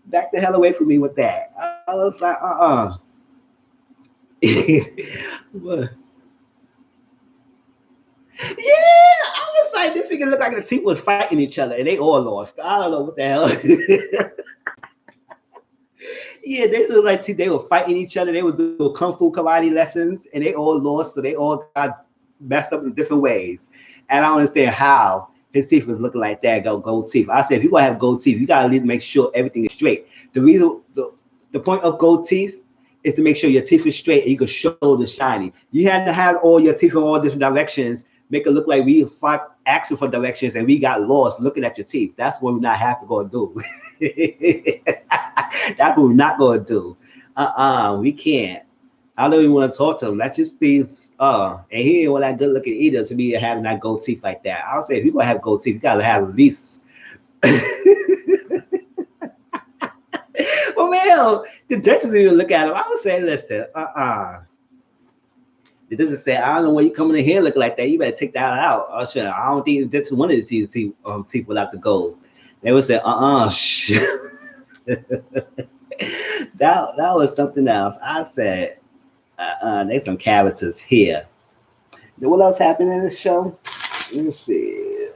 Back the hell away from me with that. I was like, But, yeah, I was like, this freaking look like the teeth was fighting each other and they all lost. I don't know what the hell. Yeah, they look like they were fighting each other. They would do kung fu karate lessons, and they all lost, so they all got messed up in different ways. And I don't understand how his teeth was looking like that. Gold teeth. I said, if you gonna have gold teeth, you gotta make sure everything is straight. The point of gold teeth is to make sure your teeth is straight and you can show the shiny. You had to have all your teeth in all different directions, make it look like we fought asking for directions and we got lost looking at your teeth. That's what we're not have to go do. That's what we're not going to do. We can't. I don't even want to talk to him. That's just these. And he ain't one that good looking either to be having that gold teeth like that. I'll say if you're gonna have gold teeth, you gotta have at least. Well, man, the dentist even look at him. I would say, listen, The dentist said, I don't know why you coming in here looking like that. You better take that out. Oh, sure. I don't think the dentist wanted to see the teeth without the gold. They would say, shit. that was something else. I said, there's some characters here. What else happened in this show? Let me see.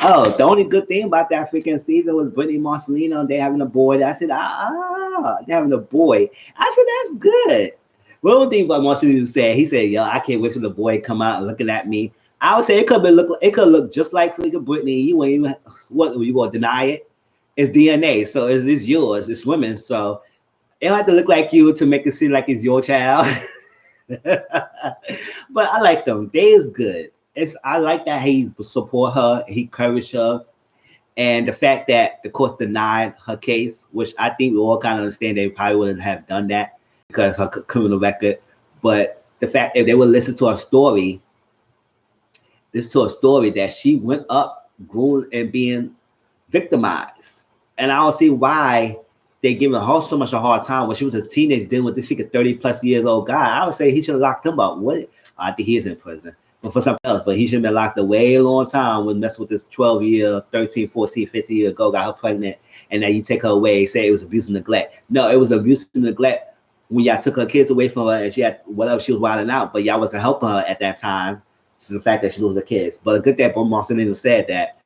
The only good thing about that freaking season was Brittany Marcelino. They having a boy. I said, they're having a boy. I said, that's good. One thing about Marcelino said, he said, yo, I can't wait till the boy come out and looking at me. I would say it could look just like freaking Brittany. You ain't even, what, you gonna deny it? It's DNA, so it's yours. It's women, so it don't have to look like you to make it seem like it's your child. But I like them. They is good. I like that he support her, he encouraged her, and the fact that the court denied her case, which I think we all kind of understand they probably wouldn't have done that because her criminal record. But the fact that they would listen to her story, that she went up, grew, and being victimized, and I don't see why they giving her so much a hard time when she was a teenager dealing with this 30+ years old guy. I would say he should have locked him up. What? I think he is in prison. But for something else, but he should have been locked away a long time when messing with this 12-year, 13, 14, 15 year ago, got her pregnant, and now you take her away, say it was abuse and neglect. No, it was abuse and neglect when y'all took her kids away from her and she had whatever, she was wilding out, but y'all wasn't helping her at that time. So the fact that she lose her kids. But a good thing Bob Marcelino said that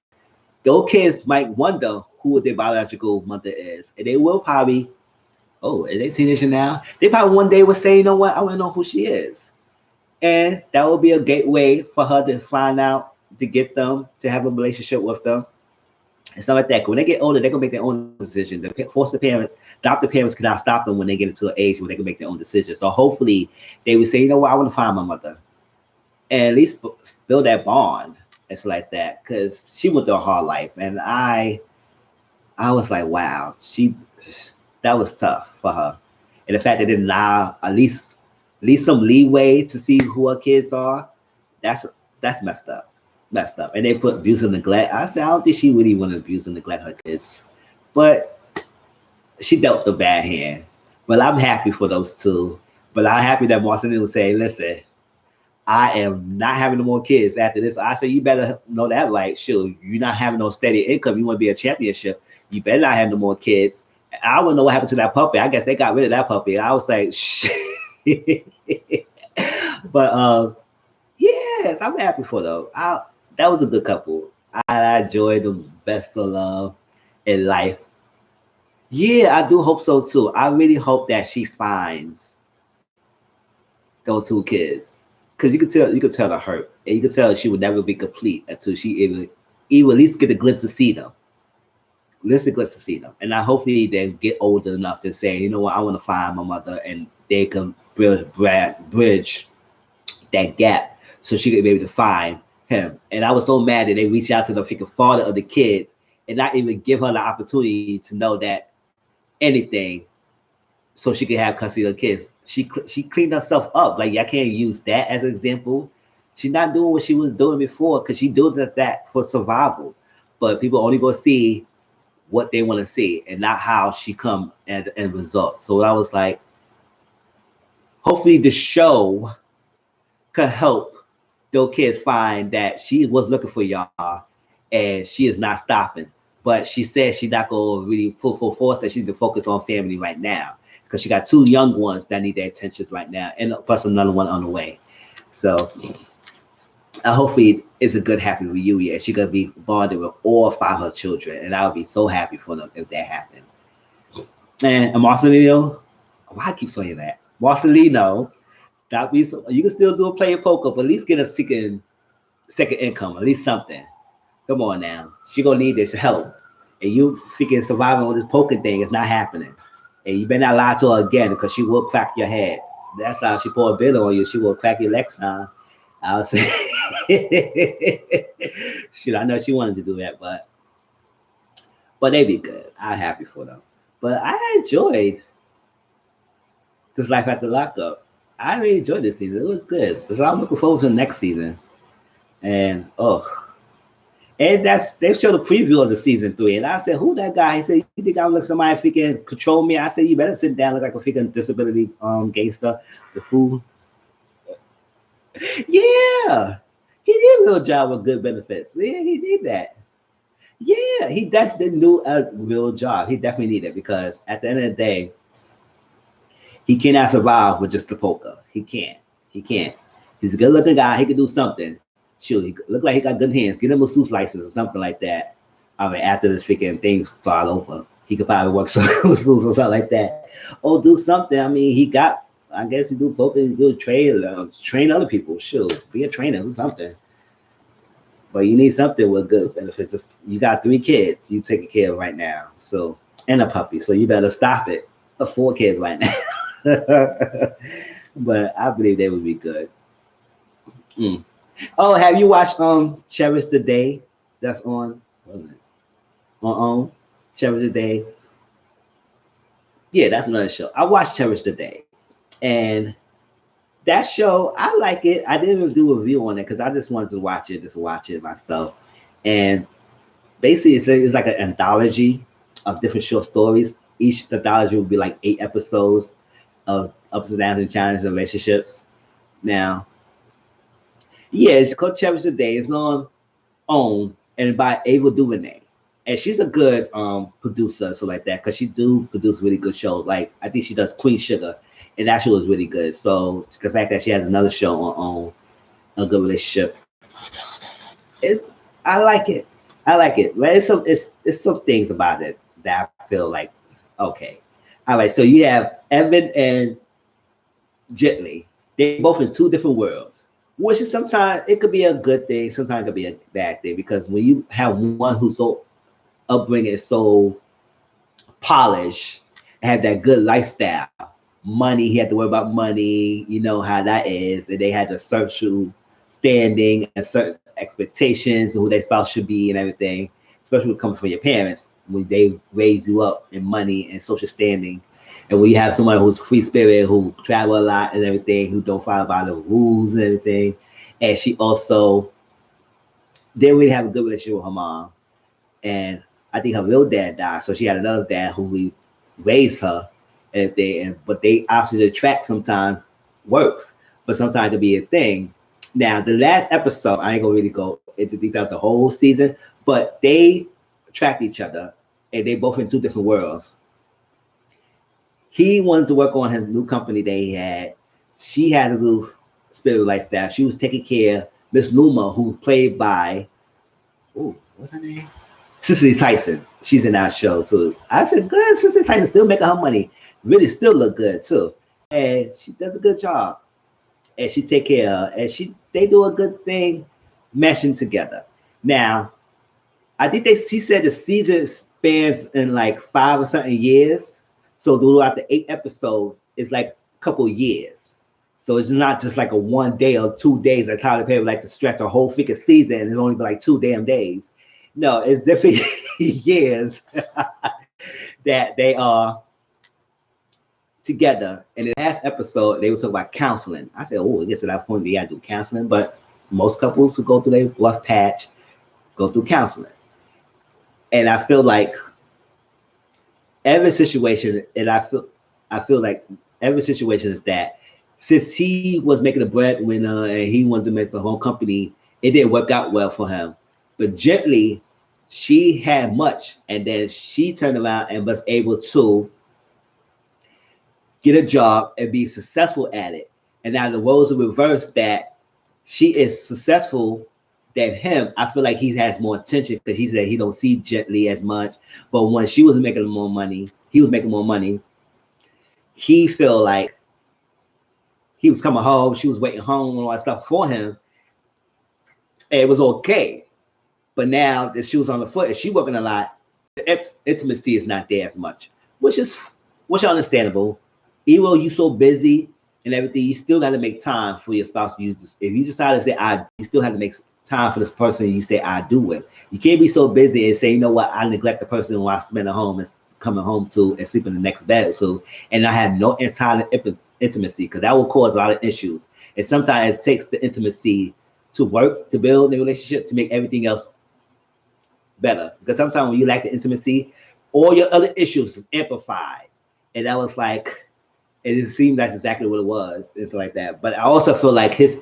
those kids might wonder who their biological mother is. And they will probably, are they teenager now? They probably one day will say, you know what, I want to know who she is. And that will be a gateway for her to find out, to get them, to have a relationship with them. It's not like that. When they get older, they're going to make their own decision. The foster parents, adoptive parents cannot stop them when they get into an age where they can make their own decisions. So hopefully they would say, you know what, I want to find my mother. And at least build that bond. It's like that. Because she went through a hard life. And I was like, wow, that was tough for her. And the fact that they didn't allow at least some leeway to see who her kids are, that's messed up. messed up. And they put abuse and neglect. I said, I don't think she really want to abuse and neglect her kids. But she dealt the bad hand. But I'm happy for those two. But I'm happy that Marcelino was saying, listen, I am not having no more kids after this. I said, you better know that, like, sure, you're not having no steady income. You want to be a championship. You better not have no more kids. I want to know what happened to that puppy. I guess they got rid of that puppy. I was like, shit. But yes, I'm happy for them. That was a good couple. I enjoyed them best of love in life. Yeah, I do hope so too. I really hope that she finds those two kids, because you could tell the hurt, and you could tell she would never be complete until she even at least get a glimpse to see them. Let's glimpse to see them, and I hopefully they get older enough to say, you know what, I want to find my mother, and they can bridge that gap so she could be able to find him. And I was so mad that they reached out to the freaking father of the kids and not even give her the opportunity to know that anything so she could have custody of the kids. She cleaned herself up. Like, I can't use that as an example. She's not doing what she was doing before because she doing that for survival. But people only go see what they want to see and not how she come and result. So I was like, hopefully the show could help those kids find that she was looking for y'all and she is not stopping. But she said she's not going to really put full force that she's to focus on family right now because she got two young ones that need their attention right now and plus another one on the way. So hopefully it's a good, happy reunion and she's going to be bonded with all five of her children. And I would be so happy for them if that happened. And Marcelino, why I keep saying that? Marcelino, stop me. So you can still do a player poker, but at least get a second income, at least something. Come on now. She gonna need this help. And you freaking surviving on this poker thing is not happening. And you better not lie to her again because she will crack your head. That's how she pour a bill on you. She will crack your next time. I'll say shit, I know she wanted to do that, but they be good. I'm happy for them. But I enjoyed this life after lockup. I really enjoyed this season. It was good. So I'm looking forward to the next season. And and they showed a preview of the season 3. And I said, who that guy? He said, you think I'm like somebody freaking control me? I said, you better sit down, look like a freaking disability gangster. The fool. Yeah. He did a real job with good benefits. Yeah, he did that. Yeah, he definitely knew a real job. He definitely needed it because at the end of the day, he cannot survive with just the poker. He can't. He can't. He's a good looking guy. He can do something. Shoot, he look like he got good hands. Get him a masseuse license or something like that. I mean, after this freaking things fall over, he could probably work some masseuse or something like that. Or do something. I mean, I guess he do poker. He do train other people. Shoot, be a trainer or something. But you need something with good benefits. Just, you got 3 kids you taking care of right now. So, and a puppy. So you better stop it. 4 kids right now. But I believe they would be good. Oh, have you watched Cherish the Day? That's on Cherish the Day. Yeah, that's another show. I watched Cherish the Day, and that show I like it. I didn't even do a review on it because I just wanted to watch it myself. And basically, it's like an anthology of different short stories. Each anthology will be like 8 episodes of ups and downs and challenges and relationships. Now, yeah, it's called Cherish the Day. It's on OWN and by Ava DuVernay. And she's a good producer, so like that, because she do produce really good shows. Like, I think she does Queen Sugar, and that show is really good. So the fact that she has another show on A Good Relationship, I like it. I like it. But it's some things about it that I feel like, okay. All right, so you have Evan and Gently. They're both in 2 different worlds, which is sometimes it could be a good thing, sometimes it could be a bad thing, because when you have one who's so upbringing is so polished, had that good lifestyle, money, he had to worry about money, you know how that is, and they had the social standing and certain expectations of who their spouse should be and everything, especially when it comes from your parents, when they raise you up in money and social standing. And when you have someone who's free spirit, who travel a lot and everything, who don't follow by the rules and everything, and she also didn't really have a good relationship with her mom, and I think her real dad died, so she had another dad who raised her, but they opposite attract sometimes works, but sometimes it could be a thing. Now the last episode, I ain't gonna really go into detail the whole season, but they attract each other, and they both in two different worlds. He wanted to work on his new company that he had. She had a little spirit lifestyle. She was taking care of Miss Numa, who played by, what's her name? Cicely Tyson. She's in our show too. I said, good. Cicely Tyson still making her money. Really still look good too. And she does a good job. And she take care of her. And they do a good thing meshing together. Now, I think she said the season spans in like 5 or something years. So throughout the 8 episodes, it's like a couple of years. So it's not just like a 1 day or 2 days that Tyler Perry would like to stretch a whole freaking season and it only be like 2 damn days. No, it's definitely years that they are together. In the last episode, they were talking about counseling. I said, we get to that point, they gotta do counseling, but most couples who go through their rough patch go through counseling. And I feel like every situation, and I feel like every situation is that since he was making a breadwinner and he wanted to make the whole company, it didn't work out well for him. But gently, she had much, and then she turned around and was able to get a job and be successful at it. And now the roles are reversed, that she is successful than him. I feel like he has more attention because he said he don't see gently as much. But when she was making more money, he was making more money. He feel like he was coming home, she was waiting home and all that stuff for him. And it was okay. But now the shoes on the foot, and she working a lot, the intimacy is not there as much, which is understandable. Even though you're so busy and everything, you still got to make time for your spouse. If you decide to say you still have to make time for this person you say I do with. You can't be so busy and say, you know what, I neglect the person who I spend at home and coming home to and sleep in the next bed to, and I have no entire intimacy, because that will cause a lot of issues. And sometimes it takes the intimacy to work, to build the relationship, to make everything else better. Because sometimes when you lack the intimacy, all your other issues is amplified. And that was like, it seemed that's exactly what it was. It's like that. But I also feel like his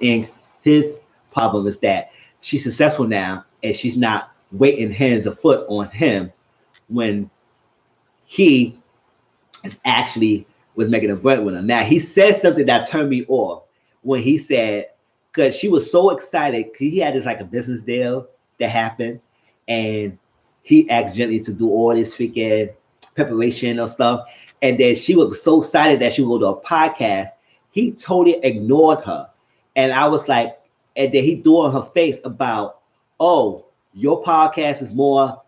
problem is that she's successful now and she's not waiting hands or foot on him when he is actually was making a breadwinner. Now he said something that turned me off when he said, because she was so excited, because he had this like a business deal that happened, and he asked Gently to do all this freaking preparation or stuff. And then she was so excited that she would go to a podcast. He totally ignored her. And I was like, and then he threw on her face about, your podcast is more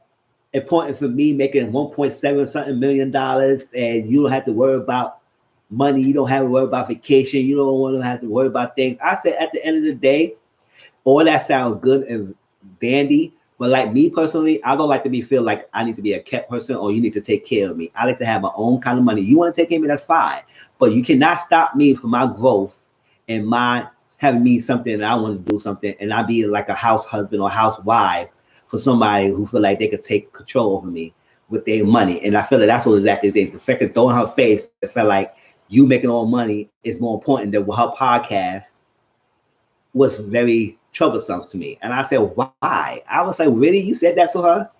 important for me making $1.7 something million, and you don't have to worry about money. You don't have to worry about vacation. You don't want to have to worry about things. I said, at the end of the day, all that sounds good and dandy, but like me personally, I don't like to feel like I need to be a kept person or you need to take care of me. I like to have my own kind of money. You want to take care of me, that's fine. But you cannot stop me from my growth and my having me something and I want to do something, and I be like a house husband or housewife for somebody who feel like they could take control over me with their money. And I feel like that's what exactly they, the fact that throwing her face, it felt like you making all money is more important than her podcast was very troublesome to me. And I said, why? I was like, really? You said that to her?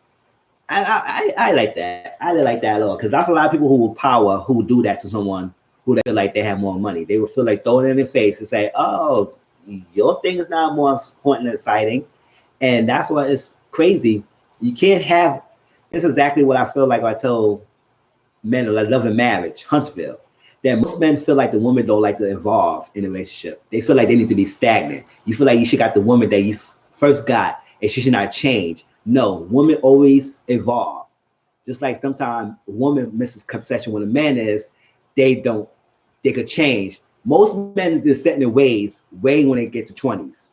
And I like that. I didn't like that at all, because that's a lot of people who will power who do that to someone who they feel like they have more money. They will feel like throwing it in their face and say, oh, your thing is not more important and exciting. And that's why it's crazy. You can't have, it's exactly what I feel like I told men who love in marriage, Huntsville, that most men feel like the woman don't like to evolve in a relationship. They feel like they need to be stagnant. You feel like you should got the woman that you first got and she should not change. No, women always evolve. Just like sometimes a woman misconception when a man is, they could change. Most men just set in their ways way when they get to 20s.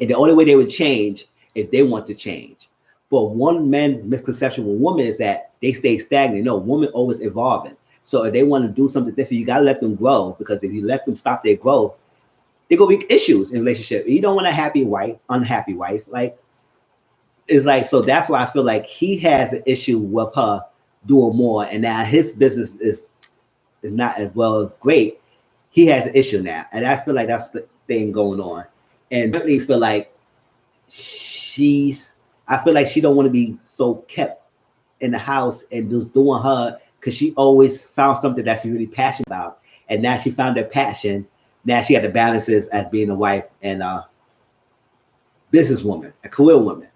And the only way they would change if they want to change. But one man misconception with women is that they stay stagnant. No, women always evolving. So if they want to do something different, you gotta let them grow, because if you let them stop their growth, there gonna be issues in relationship. You don't want a happy wife, unhappy wife. Like, it's like, so that's why I feel like he has an issue with her doing more, and now his business is not as well as great. He has an issue now, and I feel like that's the thing going on, and definitely feel like she's. I feel like she don't want to be so kept in the house and just doing her, because she always found something that she's really passionate about, and now she found her passion. Now she got the balances as being a wife and a businesswoman, a career woman.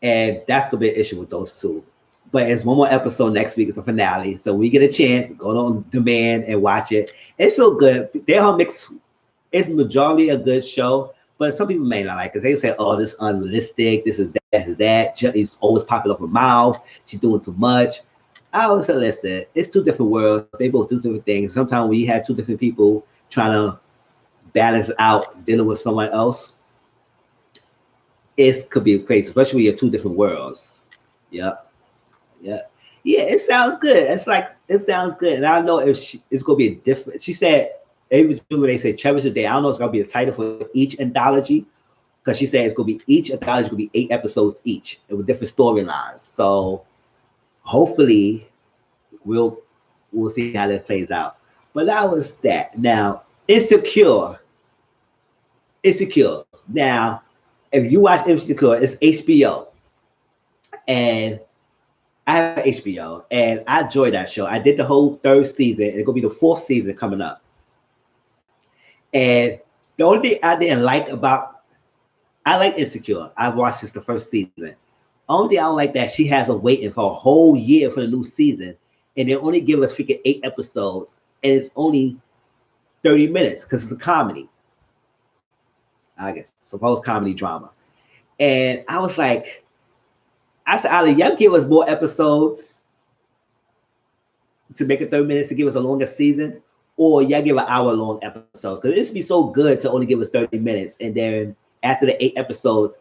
And that's the big issue with those two. But it's one more episode next week. It's a finale. So we get a chance, go on demand and watch it. It's so good. They're all mixed. It's majority a good show, but some people may not like it, because they say, oh, this is unrealistic. This is that, this is that. Jelly's always popping up her mouth. She's doing too much. I always say, listen, it's two different worlds. They both do different things. Sometimes when you have two different people trying to balance out dealing with someone else, it could be crazy, especially when you're two different worlds. Yeah, yeah, yeah. It sounds good. It's like, it sounds good, and I don't know if it's gonna be a different. She said, even when they say Cherish the Day, I don't know if it's gonna be a title for each anthology, because she said it's gonna be each anthology gonna be 8 episodes each, and with different storylines. So hopefully we'll see how this plays out. But that was that. Now, Insecure. Insecure. Now, if you watch Insecure, it's HBO. And I have HBO, and I enjoyed that show. I did the whole 3rd season, and it's gonna be the 4th season coming up. And the only thing I didn't like about, I like Insecure. I've watched since the 1st season. Only thing I don't like that she has us waiting for a whole year for the new season, and they only give us freaking 8 episodes, and it's only 30 minutes because it's a comedy. I guess supposed comedy drama. And I was like, I said, Ali, y'all give us more episodes to make it 30 minutes to give us a longer season, or y'all give an hour-long episode. Because it used to be so good to only give us 30 minutes. And then after the 8 episodes,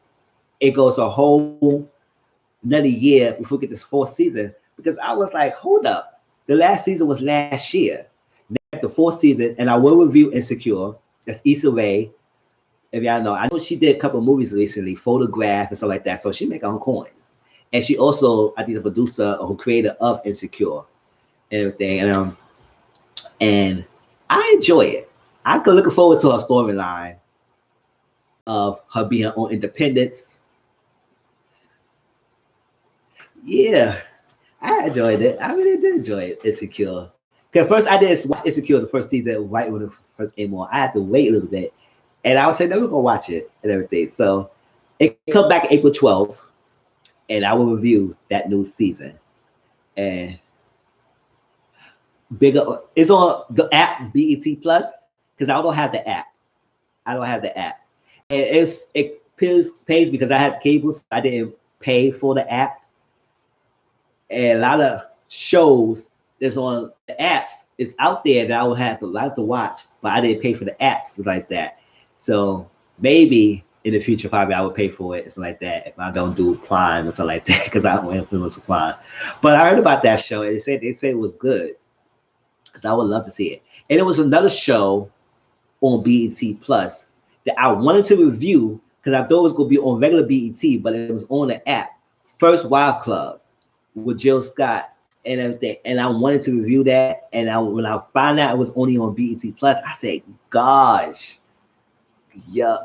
it goes a whole another year before we get this 4th season. Because I was like, hold up. The last season was last year. Now the 4th season, and I will review Insecure. That's Issa Rae. If y'all know, I know she did a couple of movies recently, Photograph and stuff like that. So she make her own coins. And she also, I think, the producer or creator of Insecure and everything. And I enjoy it. I'm looking forward to her storyline of her being her own independence. Yeah, I enjoyed it. I really did enjoy it, Insecure. Because first I didn't watch Insecure the 1st season right when it first came on. I had to wait a little bit. And I was saying, no, we're going to watch it and everything. So it come back April 12th. And I will review that new season. And bigger, it's on the app BET Plus, because I don't have the app. I don't have the app. And it pays because I had cable, so I didn't pay for the app. And a lot of shows that's on the apps is out there that I would have to like to watch, but I didn't pay for the apps like that. So maybe in the future, probably I would pay for it, something like that, if I don't do Prime or something like that, because I don't influence Prime. But I heard about that show, and they said it was good, because I would love to see it. And it was another show on BET Plus that I wanted to review, because I thought it was going to be on regular BET, but it was on the app, First Wife Club with Jill Scott and everything. And I wanted to review that, and when I found out it was only on BET Plus, I said, gosh, yeah.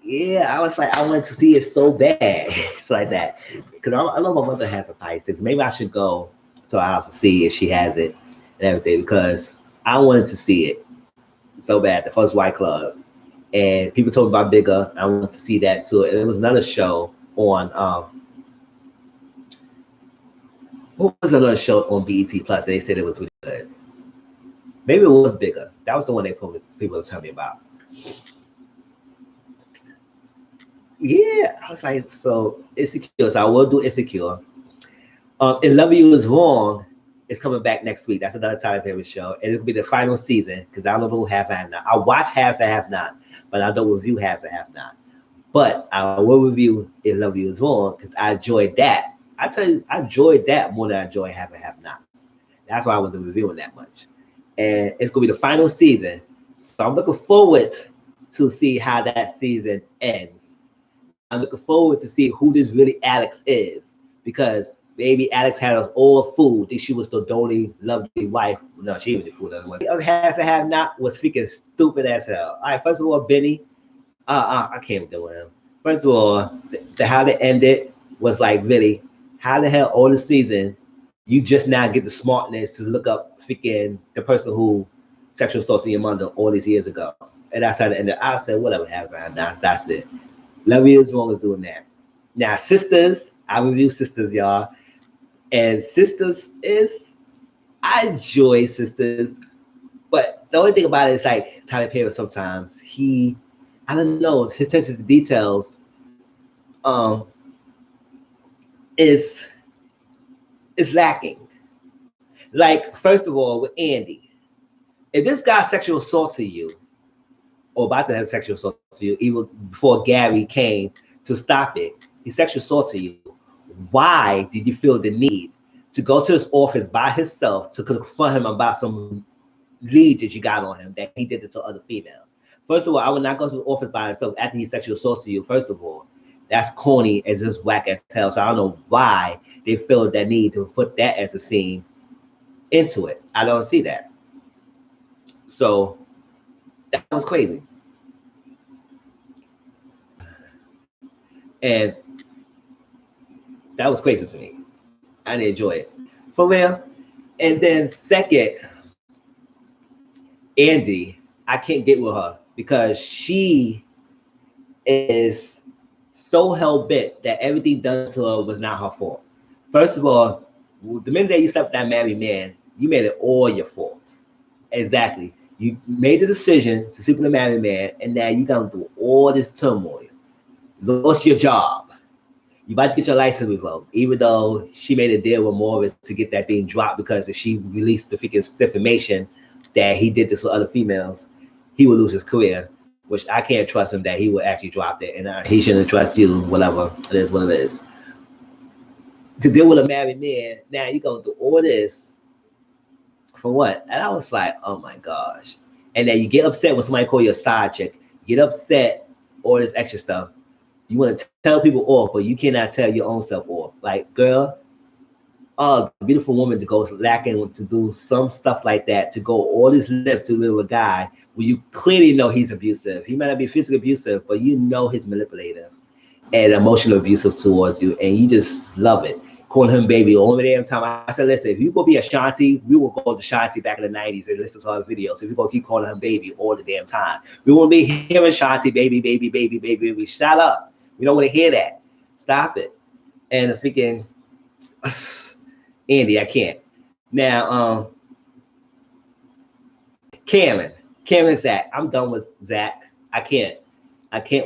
Yeah, I was like, I wanted to see it so bad. It's like that. Because I know my mother has a Pisces. Maybe I should go to her house to see if she has it and everything, because I wanted to see it so bad, the First White Club. And people told me about Bigger. I wanted to see that too. And there was another show on, what was another show on BET Plus? They said it was really good. Maybe it was Bigger. That was the one people were telling me about. Yeah, I was like, so Insecure. So I will do Insecure. And Love You Is Wrong is coming back next week. That's another Tyler Perry show. And it'll be the final season, because I don't know half and half not. I watch half and half not, but I don't review half and half not. But I will review In Love You Is Wrong, because I enjoyed that. I tell you, I enjoyed that more than I enjoyed half and half nots. That's why I wasn't reviewing that much. And it's going to be the final season. So I'm looking forward to see how that season ends. I'm looking forward to see who this really Alex is, because baby Alex had us all fooled. Think she was the only lovely wife. No, she was the fool. The other has to have not was freaking stupid as hell. All right, first of all, Benny, I can't do him. First of all, how they ended was like, really, how the hell all the season you just now get the smartness to look up freaking the person who sexual assaulted your mother all these years ago, and that's how the end. I said, whatever happens, that's it. Love you as long as doing that. Now, sisters, I review sisters, y'all, and sisters is I enjoy sisters, but the only thing about it is like Tyler Perry. Sometimes I don't know, his attention to details, um, is lacking. Like, first of all, with Andy, if this guy sexual assaulted you, or about to have sexual assault to you, even before Gary came to stop it, he sexual assaulted you. Why did you feel the need to go to his office by himself to confront him about some lead that you got on him that he did it to other females? First of all, I would not go to the office by himself after he sexual assaulted you. First of all, that's corny and just whack as hell. So I don't know why they feel that need to put that as a scene into it. I don't see that. So that was crazy. And that was crazy to me. I didn't enjoy it. For real. And then second, Andy, I can't get with her because she is so hell-bent that everything done to her was not her fault. First of all, the minute that you slept with that married man, you made it all your fault. Exactly. You made the decision to sleep with a married man, and now you gone through all this turmoil. Lost your job. You about to get your license revoked, even though she made a deal with Morris to get that thing dropped, because if she released the freaking information that he did this with other females, he would lose his career, which I can't trust him that he would actually drop it, and he shouldn't trust you, whatever. It is what it is. To deal with a married man, now you're going to do all this for what? And I was like, oh my gosh. And then you get upset when somebody call you a side chick. You get upset, all this extra stuff. You want to tell people off, but you cannot tell your own self off. Like, girl, a beautiful woman to go lacking to do some stuff like that, to go all this length to live with a guy where you clearly know he's abusive. He might not be physically abusive, but you know he's manipulative and emotional abusive towards you, and you just love it. Calling him baby all the damn time. I said, listen, if you go be a Shanti, we will go to Shanti back in the 90s and listen to her videos. If you go keep calling him baby all the damn time, we won't be hearing Shanti baby, baby, baby, baby, baby. Shut up. We don't want to hear that. Stop it. And I'm thinking, Andy, I can't. Now, Cameron and Zach. I'm done with Zach. I can't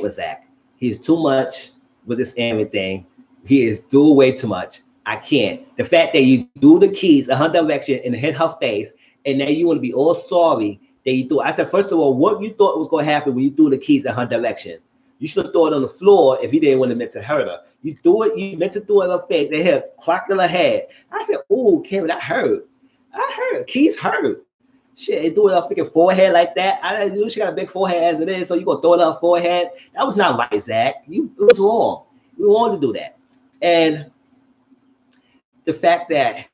with Zach. He's too much with this Aaron thing. He is doing way too much. I can't. The fact that you do the keys in her direction and hit her face, and now you want to be all sorry that you do it. I said, first of all, what you thought was going to happen when you threw the keys in her direction? You should have thrown it on the floor if you didn't want to meant to hurt her. You threw it, you meant to throw it in her face. They had clocked in her head. I said, oh, Karen, that hurt. I hurt. Keys hurt. Shit, they threw it on her freaking forehead like that. I knew she got a big forehead as it is, so you gonna throw it on her forehead? That was not right, Zach. It was wrong. We wanted to do that. And the fact that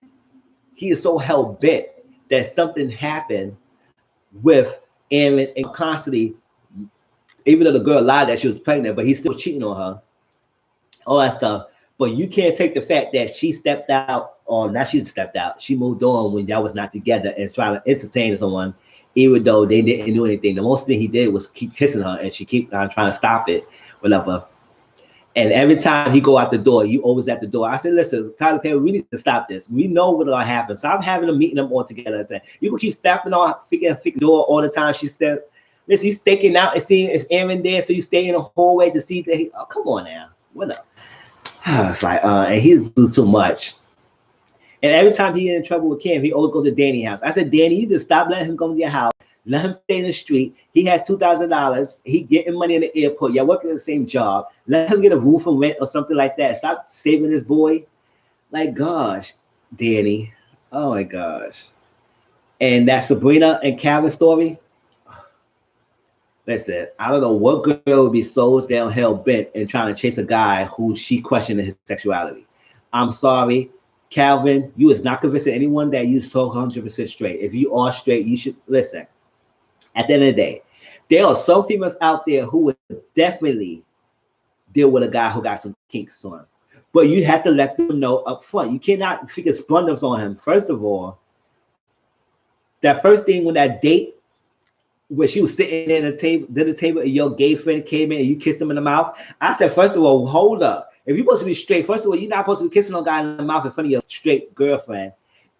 he is so hell-bent that something happened with Aaron and constantly, even though the girl lied that she was pregnant, but he's still cheating on her, all that stuff. But you can't take the fact that she stepped out, or not she stepped out, she moved on when y'all was not together and trying to entertain someone, even though they didn't do anything. The most thing he did was keep kissing her, and she keep trying to stop it, whatever. And every time he go out the door, you always at the door. I said, listen, Tyler Perry, we need to stop this. We know what's gonna happen. So I'm having a meeting them all together. You can keep stepping on freaking door all the time. She said, listen, you staking out and seeing if Aaron there, so you stay in the hallway to see that oh, come on now. What up? It's like, and he do too much. And every time he in trouble with Kim, he always go to Danny's house. I said, Danny, you just stop letting him come to your house. Let him stay in the street. He had $2,000. He getting money in the airport. Y'all working the same job. Let him get a roof and rent or something like that. Stop saving this boy. Like, gosh, Danny. Oh my gosh. And that Sabrina and Calvin story. Listen, I don't know what girl would be so damn hell bent in trying to chase a guy who she questioned his sexuality. I'm sorry, Calvin, you is not convincing anyone that you so 100% straight. If you are straight, you should listen. At the end of the day, there are some females out there who would definitely deal with a guy who got some kinks on him. But you have to let them know up front. You cannot freaking splunders on him. First of all, that first thing when that date where she was sitting in the dinner table, and your gay friend came in and you kissed him in the mouth. I said, first of all, hold up. If you're supposed to be straight, first of all, you're not supposed to be kissing a guy in the mouth in front of your straight girlfriend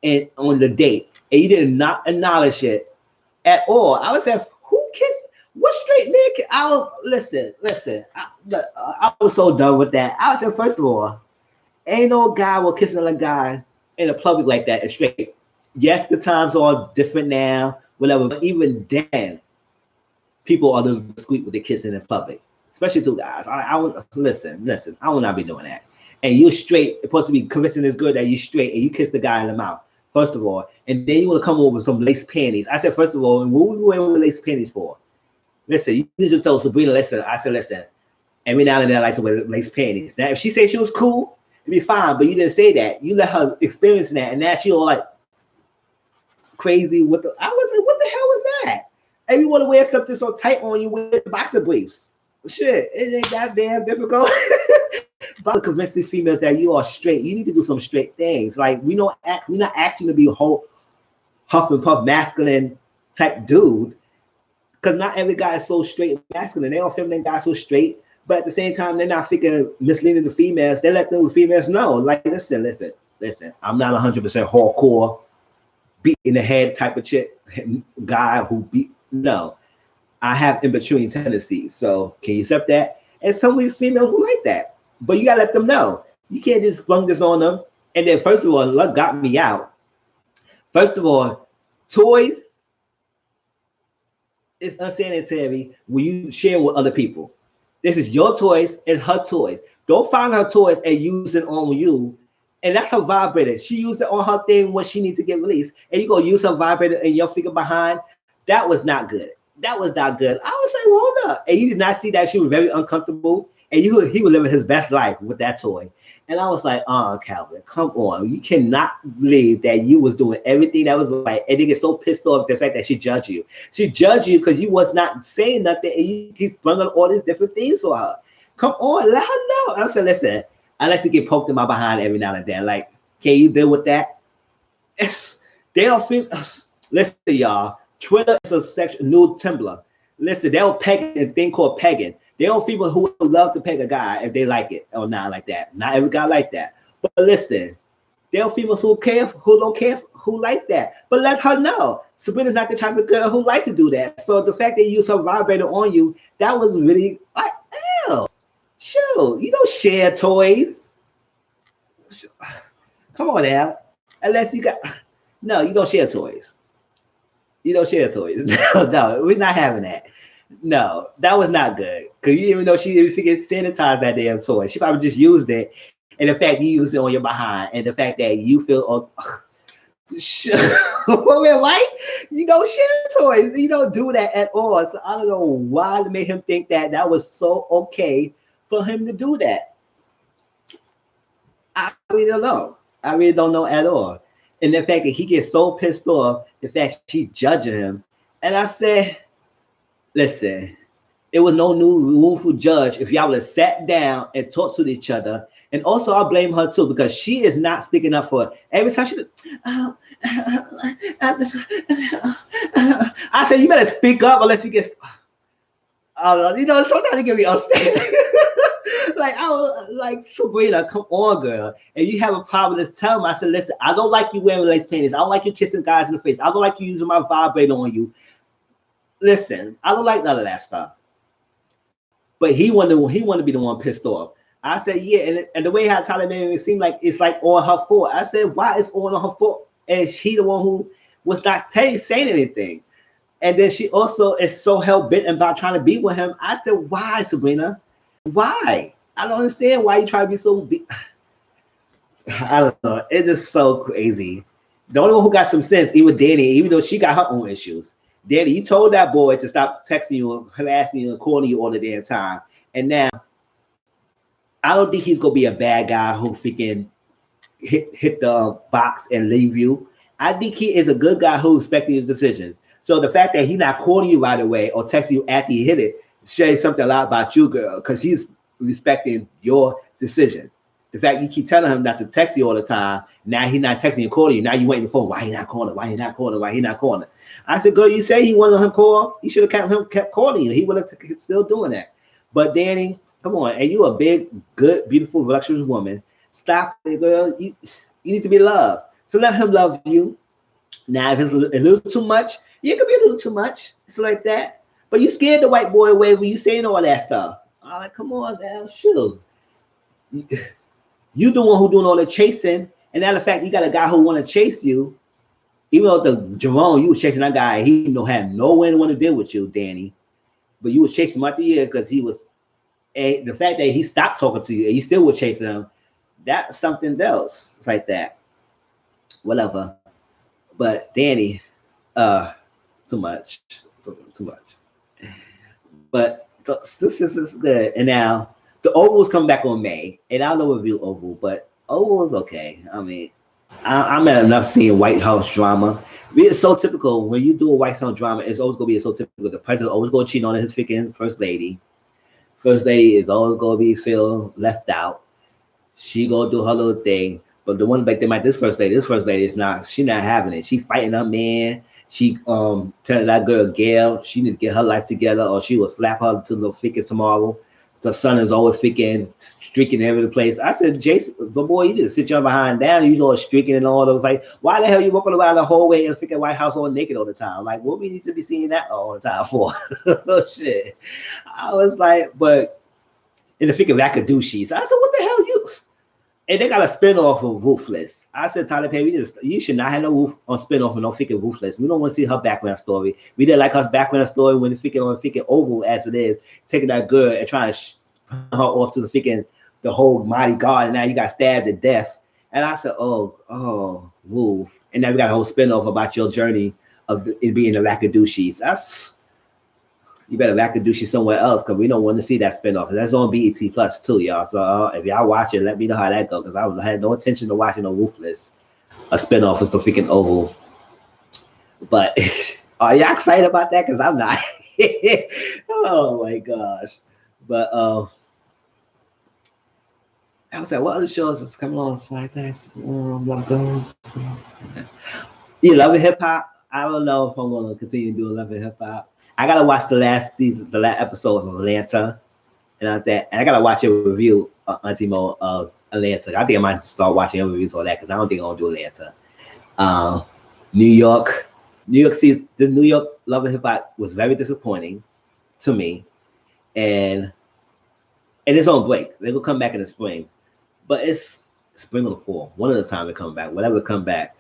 and on the date, and you did not acknowledge it at all. I was like, who kissed? What straight man? I was listen. I was so done with that. I said, first of all, ain't no guy will kissing a guy in the public like that. It's straight. Yes, the times are different now, whatever. But even then, people are discreet with the kissing in public, especially two guys. I would listen. I will not be doing that. And you're straight, supposed to be convincing this girl that you're straight, and you kiss the guy in the mouth, first of all, and then you want to come over with some lace panties. I said, first of all, what were you wearing lace panties for? Listen, you need to tell Sabrina, listen. I said, listen, every now and then I like to wear lace panties. Now, if she said she was cool, it'd be fine, but you didn't say that. You let her experience that, and now she all like crazy with the. I was like, what the hell was that? And you want to wear something so tight on you with boxer briefs. Shit, it ain't that damn difficult. But convincing females that you are straight, you need to do some straight things. Like we're not asking to be a whole huff and puff masculine type dude, because not every guy is so straight and masculine. They all feminine guys so straight, but at the same time, they're not thinking misleading the females. They let the females know, like, listen. I'm not 100% hardcore, beat in the head type of chick guy who beat. No, I have in between tendencies. So can you accept that? And some of these females who like that, but you gotta let them know. You can't just flung this on them. And then first of all, luck got me out. First of all, toys is unsanitary when you share with other people. This is your toys and her toys. Don't find her toys and use it on you. And that's her vibrator. She used it on her thing when she needs to get released. And you go use her vibrator and your finger behind. That was not good. That was not good. I was like, well, hold up. And you did not see that she was very uncomfortable. And he was living his best life with that toy. And I was like, oh, Calvin, come on. You cannot believe that you was doing everything that was right. And they get so pissed off the fact that she judged you. She judged you because you was not saying nothing. And you keep bringing all these different things for her. Come on, let her know. I said, listen, I like to get poked in my behind every now and then. Like, can you deal with that? They don't feel. Listen, y'all. Twitter is a new Tumblr. Listen, they'll peg a thing called pegging. They don't people who would love to peg a guy if they like it or not like that. Not every guy like that. But listen, there are females who don't care, who like that. But let her know. Sabrina's not the type of girl who like to do that. So the fact that you use her vibrator on you, that was really like, ew. Shoot, you don't share toys. Come on now. Unless you got, no, you don't share toys. You don't share toys. No, we're not having that. No, that was not good. Because you even know she didn't forget to sanitize that damn toy. She probably just used it. And the fact you used it on your behind. And the fact that you feel, like, you don't share toys. You don't do that at all. So I don't know why they made him think that that was so okay for him to do that. I really don't know. I really don't know at all. And the fact that he gets so pissed off, the fact she's judging him. And I said, listen, it was no new room for judge if y'all would have sat down and talked to each other. And also, I blame her too, because she is not speaking up for it. Every time she, I said, you better speak up unless you get, I don't know, you know, sometimes they get me upset. Like, I was like, Sabrina, come on, girl. And you have a problem, just tell me. I said, listen, I don't like you wearing lace panties. I don't like you kissing guys in the face. I don't like you using my vibrator on you. Listen, I don't like none of that stuff. But he wanted to be the one pissed off. I said, yeah, and the way how Tyler made it seem like it's like on her fault. I said, why is on her fault? And she the one who was not saying anything. And then she also is so hell-bent about trying to be with him. I said, why, Sabrina? Why? I don't understand why you try to be so big. I don't know. It's just so crazy. The only one who got some sense, even Danny, even though she got her own issues. Danny, you told that boy to stop texting you, harassing you, and calling you all the damn time. And now, I don't think he's gonna be a bad guy who freaking hit the box and leave you. I think he is a good guy who respects his decisions. So the fact that he's not calling you right away or texting you after he hit it says something a lot about you, girl, because he's respecting your decision. The fact you keep telling him not to text you all the time, now he's not texting you, calling you. Now you waiting for why he not calling, why he not calling, why he not calling. I said, girl, you say he wanted him call. You should have kept calling you. He would have still doing that. But Danny, come on, and you a big, good, beautiful, voluptuous woman. Stop it, girl. You need to be loved. So let him love you. Now, if it's a little too much, you could be a little too much. It's like that. But you scared the white boy away when you saying all that stuff. I'm like, come on, man, shoot. You the one who doing all the chasing, and now the fact you got a guy who want to chase you, even though the Jerome, you was chasing that guy, he had no one to want to deal with you, Danny. But you was chasing him out the year because he was, the fact that he stopped talking to you and you still was chasing him, that's something else. It's like that. Whatever. But Danny, too much. Too much. But this is good. And now the Oval's come back on May. And I don't know review Oval, but Oval is okay. I mean, I'm at enough seeing White House drama. It's so typical when you do a White House drama, it's always gonna be so typical. The president always gonna cheat on his freaking first lady. First lady is always gonna be feel left out. She gonna do her little thing. But the one back there, this first lady is not, she not having it. She fighting her man. She telling that girl Gail she need to get her life together or she will slap her to the freaking tomorrow. The son is always freaking streaking every place. I said, Jason, but boy, you just sit your behind down. You always streaking and all those like, why the hell you walking around the hallway in the freaking White House all naked all the time? Like, what we need to be seeing that all the time for? Oh shit. I was like, but in the freaking Vacadoochies. I said, what the hell you? And they got a spinoff of Ruthless. I said, Tyler Perry, you should not have no roof on spinoff of no freaking Ruthless. We don't want to see her background story. We didn't like her background story when the freaking on freaking Oval as it is, taking that girl and trying to put her off to the freaking the whole mighty God, and now you got stabbed to death. And I said, oh, Wolf. And now we got a whole spinoff about your journey of it being a Vacadoochies. You better Vacadoochie somewhere else because we don't want to see that spinoff. That's on BET Plus too, y'all. So if y'all watch it, let me know how that goes because I had no intention of watching no Ruthless. A spinoff is the freaking Oval. But are y'all excited about that? Because I'm not. Oh my gosh. But I was like, what other shows is coming on? It's like that. Love Goes. You love hip hop? I don't know if I'm gonna continue doing Love and Hip Hop. I gotta watch the last season, the last episode of Atlanta, and I gotta watch a review, Auntie Mo, of Atlanta. I think I might start watching reviews on that because I don't think I'm gonna do Atlanta. New York season, the New York Love and Hip Hop was very disappointing to me, and it's on break. They will come back in the spring, but it's spring or the fall. One of the time they come back. Whatever come back,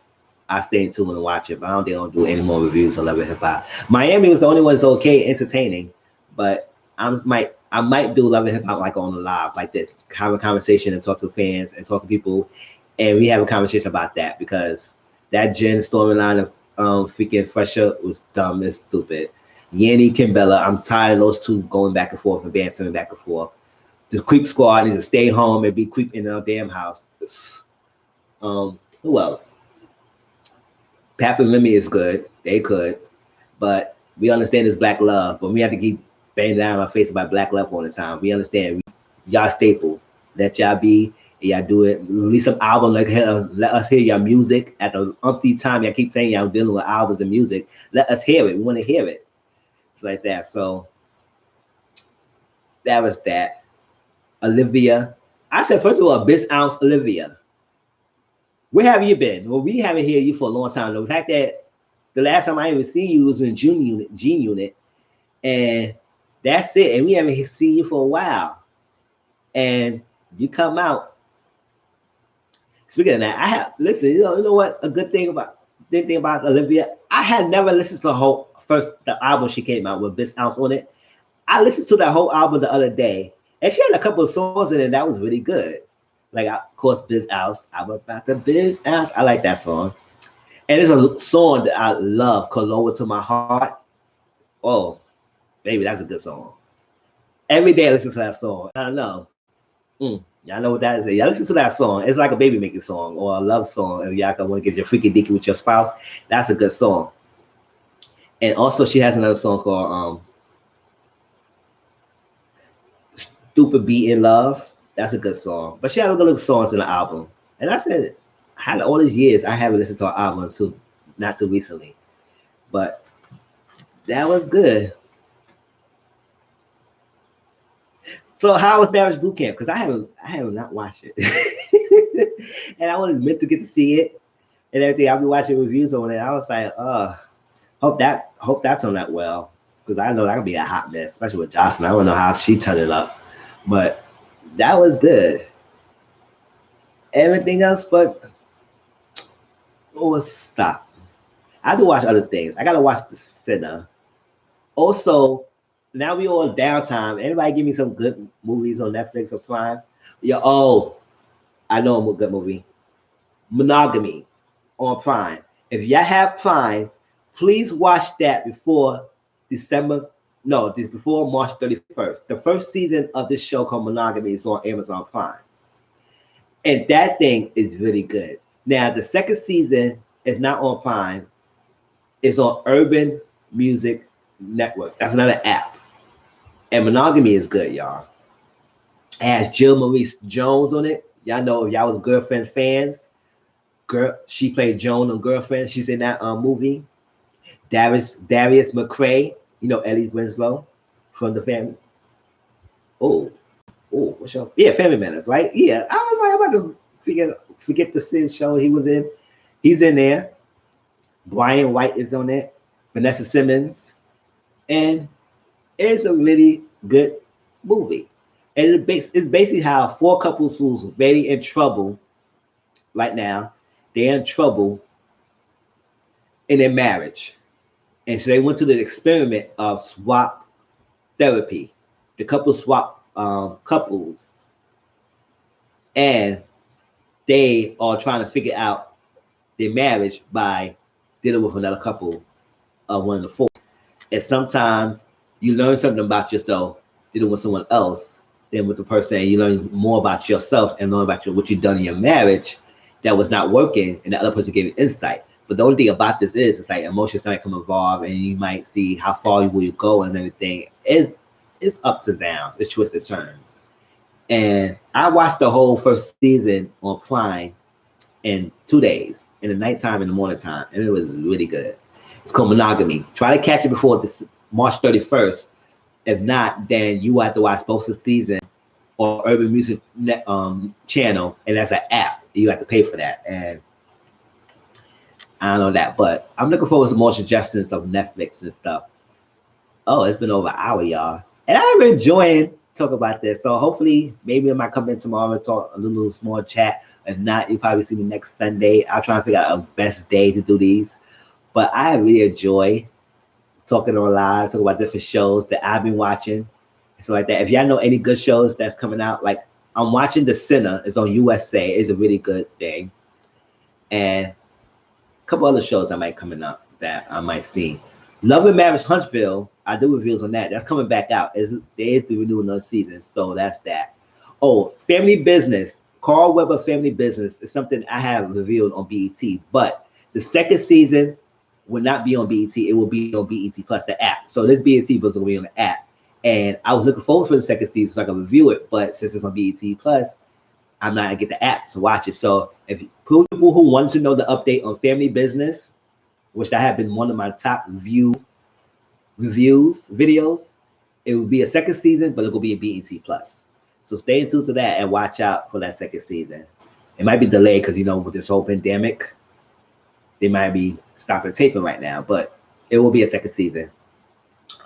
I stay tuned and watch it, but I don't think I'll do any more reviews on Love and Hip Hop. Miami was the only one that's okay, entertaining, but I might do Love and Hip Hop like on the live, like this, have a conversation and talk to fans and talk to people, and we have a conversation about that because that Jen storyline of freaking Fresher was dumb and stupid. Yanni Kimbella, I'm tired of those two going back and forth and bantering back and forth. The Creep Squad needs to stay home and be creep in their damn house. Who else? Pap and Remy is good. They could. But we understand it's black love. But we have to keep banging down our face about black love all the time. We understand. Y'all staple. Let y'all be. And y'all do it. Release some album. Let us hear your music. At the umpteenth time, y'all keep saying y'all dealing with albums and music. Let us hear it. We want to hear it. It's like that. So that was that. Olivia. I said, first of all, Bis Ounce Olivia. Where have you been? Well, we haven't heard you for a long time. The fact that the last time I even seen you was in Gene Unit, and that's it. And we haven't seen you for a while. And you come out. Speaking of that, listen. You know what? A good thing about Olivia. I had never listened to the album she came out with Bis Ounce on it. I listened to that whole album the other day, and she had a couple of songs in it that was really good. Like, of course, Biz Ounce. I'm about the Biz Ounce. I like that song. And it's a song that I love called Lower to My Heart. Oh, baby, that's a good song. Every day I listen to that song. I don't know. Y'all know what that is. Y'all listen to that song. It's like a baby making song or a love song. If y'all want to get your freaky dicky with your spouse, that's a good song. And also, she has another song called "Stupid Beat in Love." That's a good song. But she has other good songs in the album. And I said, had all these years, I haven't listened to her album too, not too recently. But that was good. So how was Marriage Boot Camp? Because I have not watched it, and I was meant to get to see it and everything. I'll be watching reviews on it. I was like, hope that turned out well, because I know that could be a hot mess, especially with Jocelyn. I don't know how she turned it up, but that was good. Everything else, but stop. I do watch other things. I gotta watch The Sinner. Also, now we all downtime. Anybody give me some good movies on Netflix or Prime? I know a good movie. Monogamy on Prime. If y'all have Prime, please watch that before before March 31st. The first season of this show called Monogamy is on Amazon Prime. And that thing is really good. Now, the second season is not on Prime. It's on Urban Music Network. That's another app. And Monogamy is good, y'all. It has Jill Maurice Jones on it. Y'all know if y'all was Girlfriend fans. She played Joan on Girlfriend. She's in that movie. Darius McCray, Ellie Winslow from the family. What's up? Yeah, Family Matters, right? Yeah, I was like, I'm about to forget the same show he was in. He's in there. Brian White is on it. Vanessa Simmons, and it's a really good movie. And it's basically how four couples who's very in trouble right now. They're in trouble in their marriage, and so they went to the experiment of swap therapy. The couple swap couples, and they are trying to figure out their marriage by dealing with another couple of one of the four. And sometimes you learn something about yourself dealing with someone else than with the person. You learn more about yourself and learn about what you've done in your marriage that was not working, and the other person gave you insight. But the only thing about this is, it's like emotions might come involved, and you might see how far will you go and everything. It's ups and downs. It's twists and turns. And I watched the whole first season on Prime in 2 days, in the nighttime and the morning time, and it was really good. It's called Monogamy. Try to catch it before this March 31st. If not, then you have to watch both the season or Urban Music channel, and that's an app. You have to pay for that, and I don't know that, but I'm looking forward to more suggestions of Netflix and stuff. Oh, it's been over an hour, y'all, and I've been enjoying talking about this. So hopefully, maybe I might come in tomorrow and talk a little small chat. If not, you'll probably see me next Sunday. I'll try and figure out a best day to do these. But I really enjoy talking on live, talking about different shows that I've been watching, and so like that. If y'all know any good shows that's coming out, like I'm watching The Sinner. It's on USA. It's a really good thing, and a couple other shows that might coming up that I might see. Love and Marriage Huntsville. I do reviews on that. That's coming back out. They is to renew another season, so that's that. Oh, Family Business. Carl Weber Family Business is something I have revealed on BET, but the second season will not be on BET. It will be on BET Plus, the app. So this BET Plus will be on the app. And I was looking forward for the second season so I can review it, but since it's on BET Plus, I'm not gonna get the app to watch it. So if people who want to know the update on Family Business, which that have been one of my top videos, it will be a second season, but it will be a BET Plus. So stay tuned to that and watch out for that second season. It might be delayed because with this whole pandemic, they might be stopping taping right now, but it will be a second season.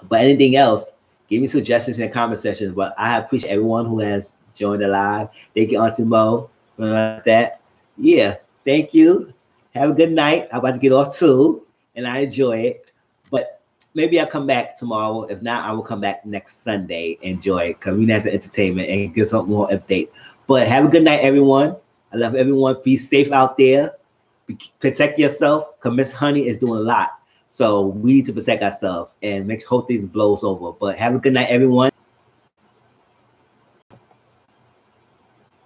But anything else, give me suggestions in the comment section. But I appreciate everyone who has joined the live. Thank you, Auntie Mo, for that. Yeah, thank you. Have a good night. I'm about to get off too, and I enjoy it. But maybe I'll come back tomorrow. If not, I will come back next Sunday. Enjoy it, because we need some entertainment and give some more update. But have a good night, everyone. I love everyone. Be safe out there. Protect yourself, because Miss Honey is doing a lot. So we need to protect ourselves and make hope things blows over. But have a good night, everyone.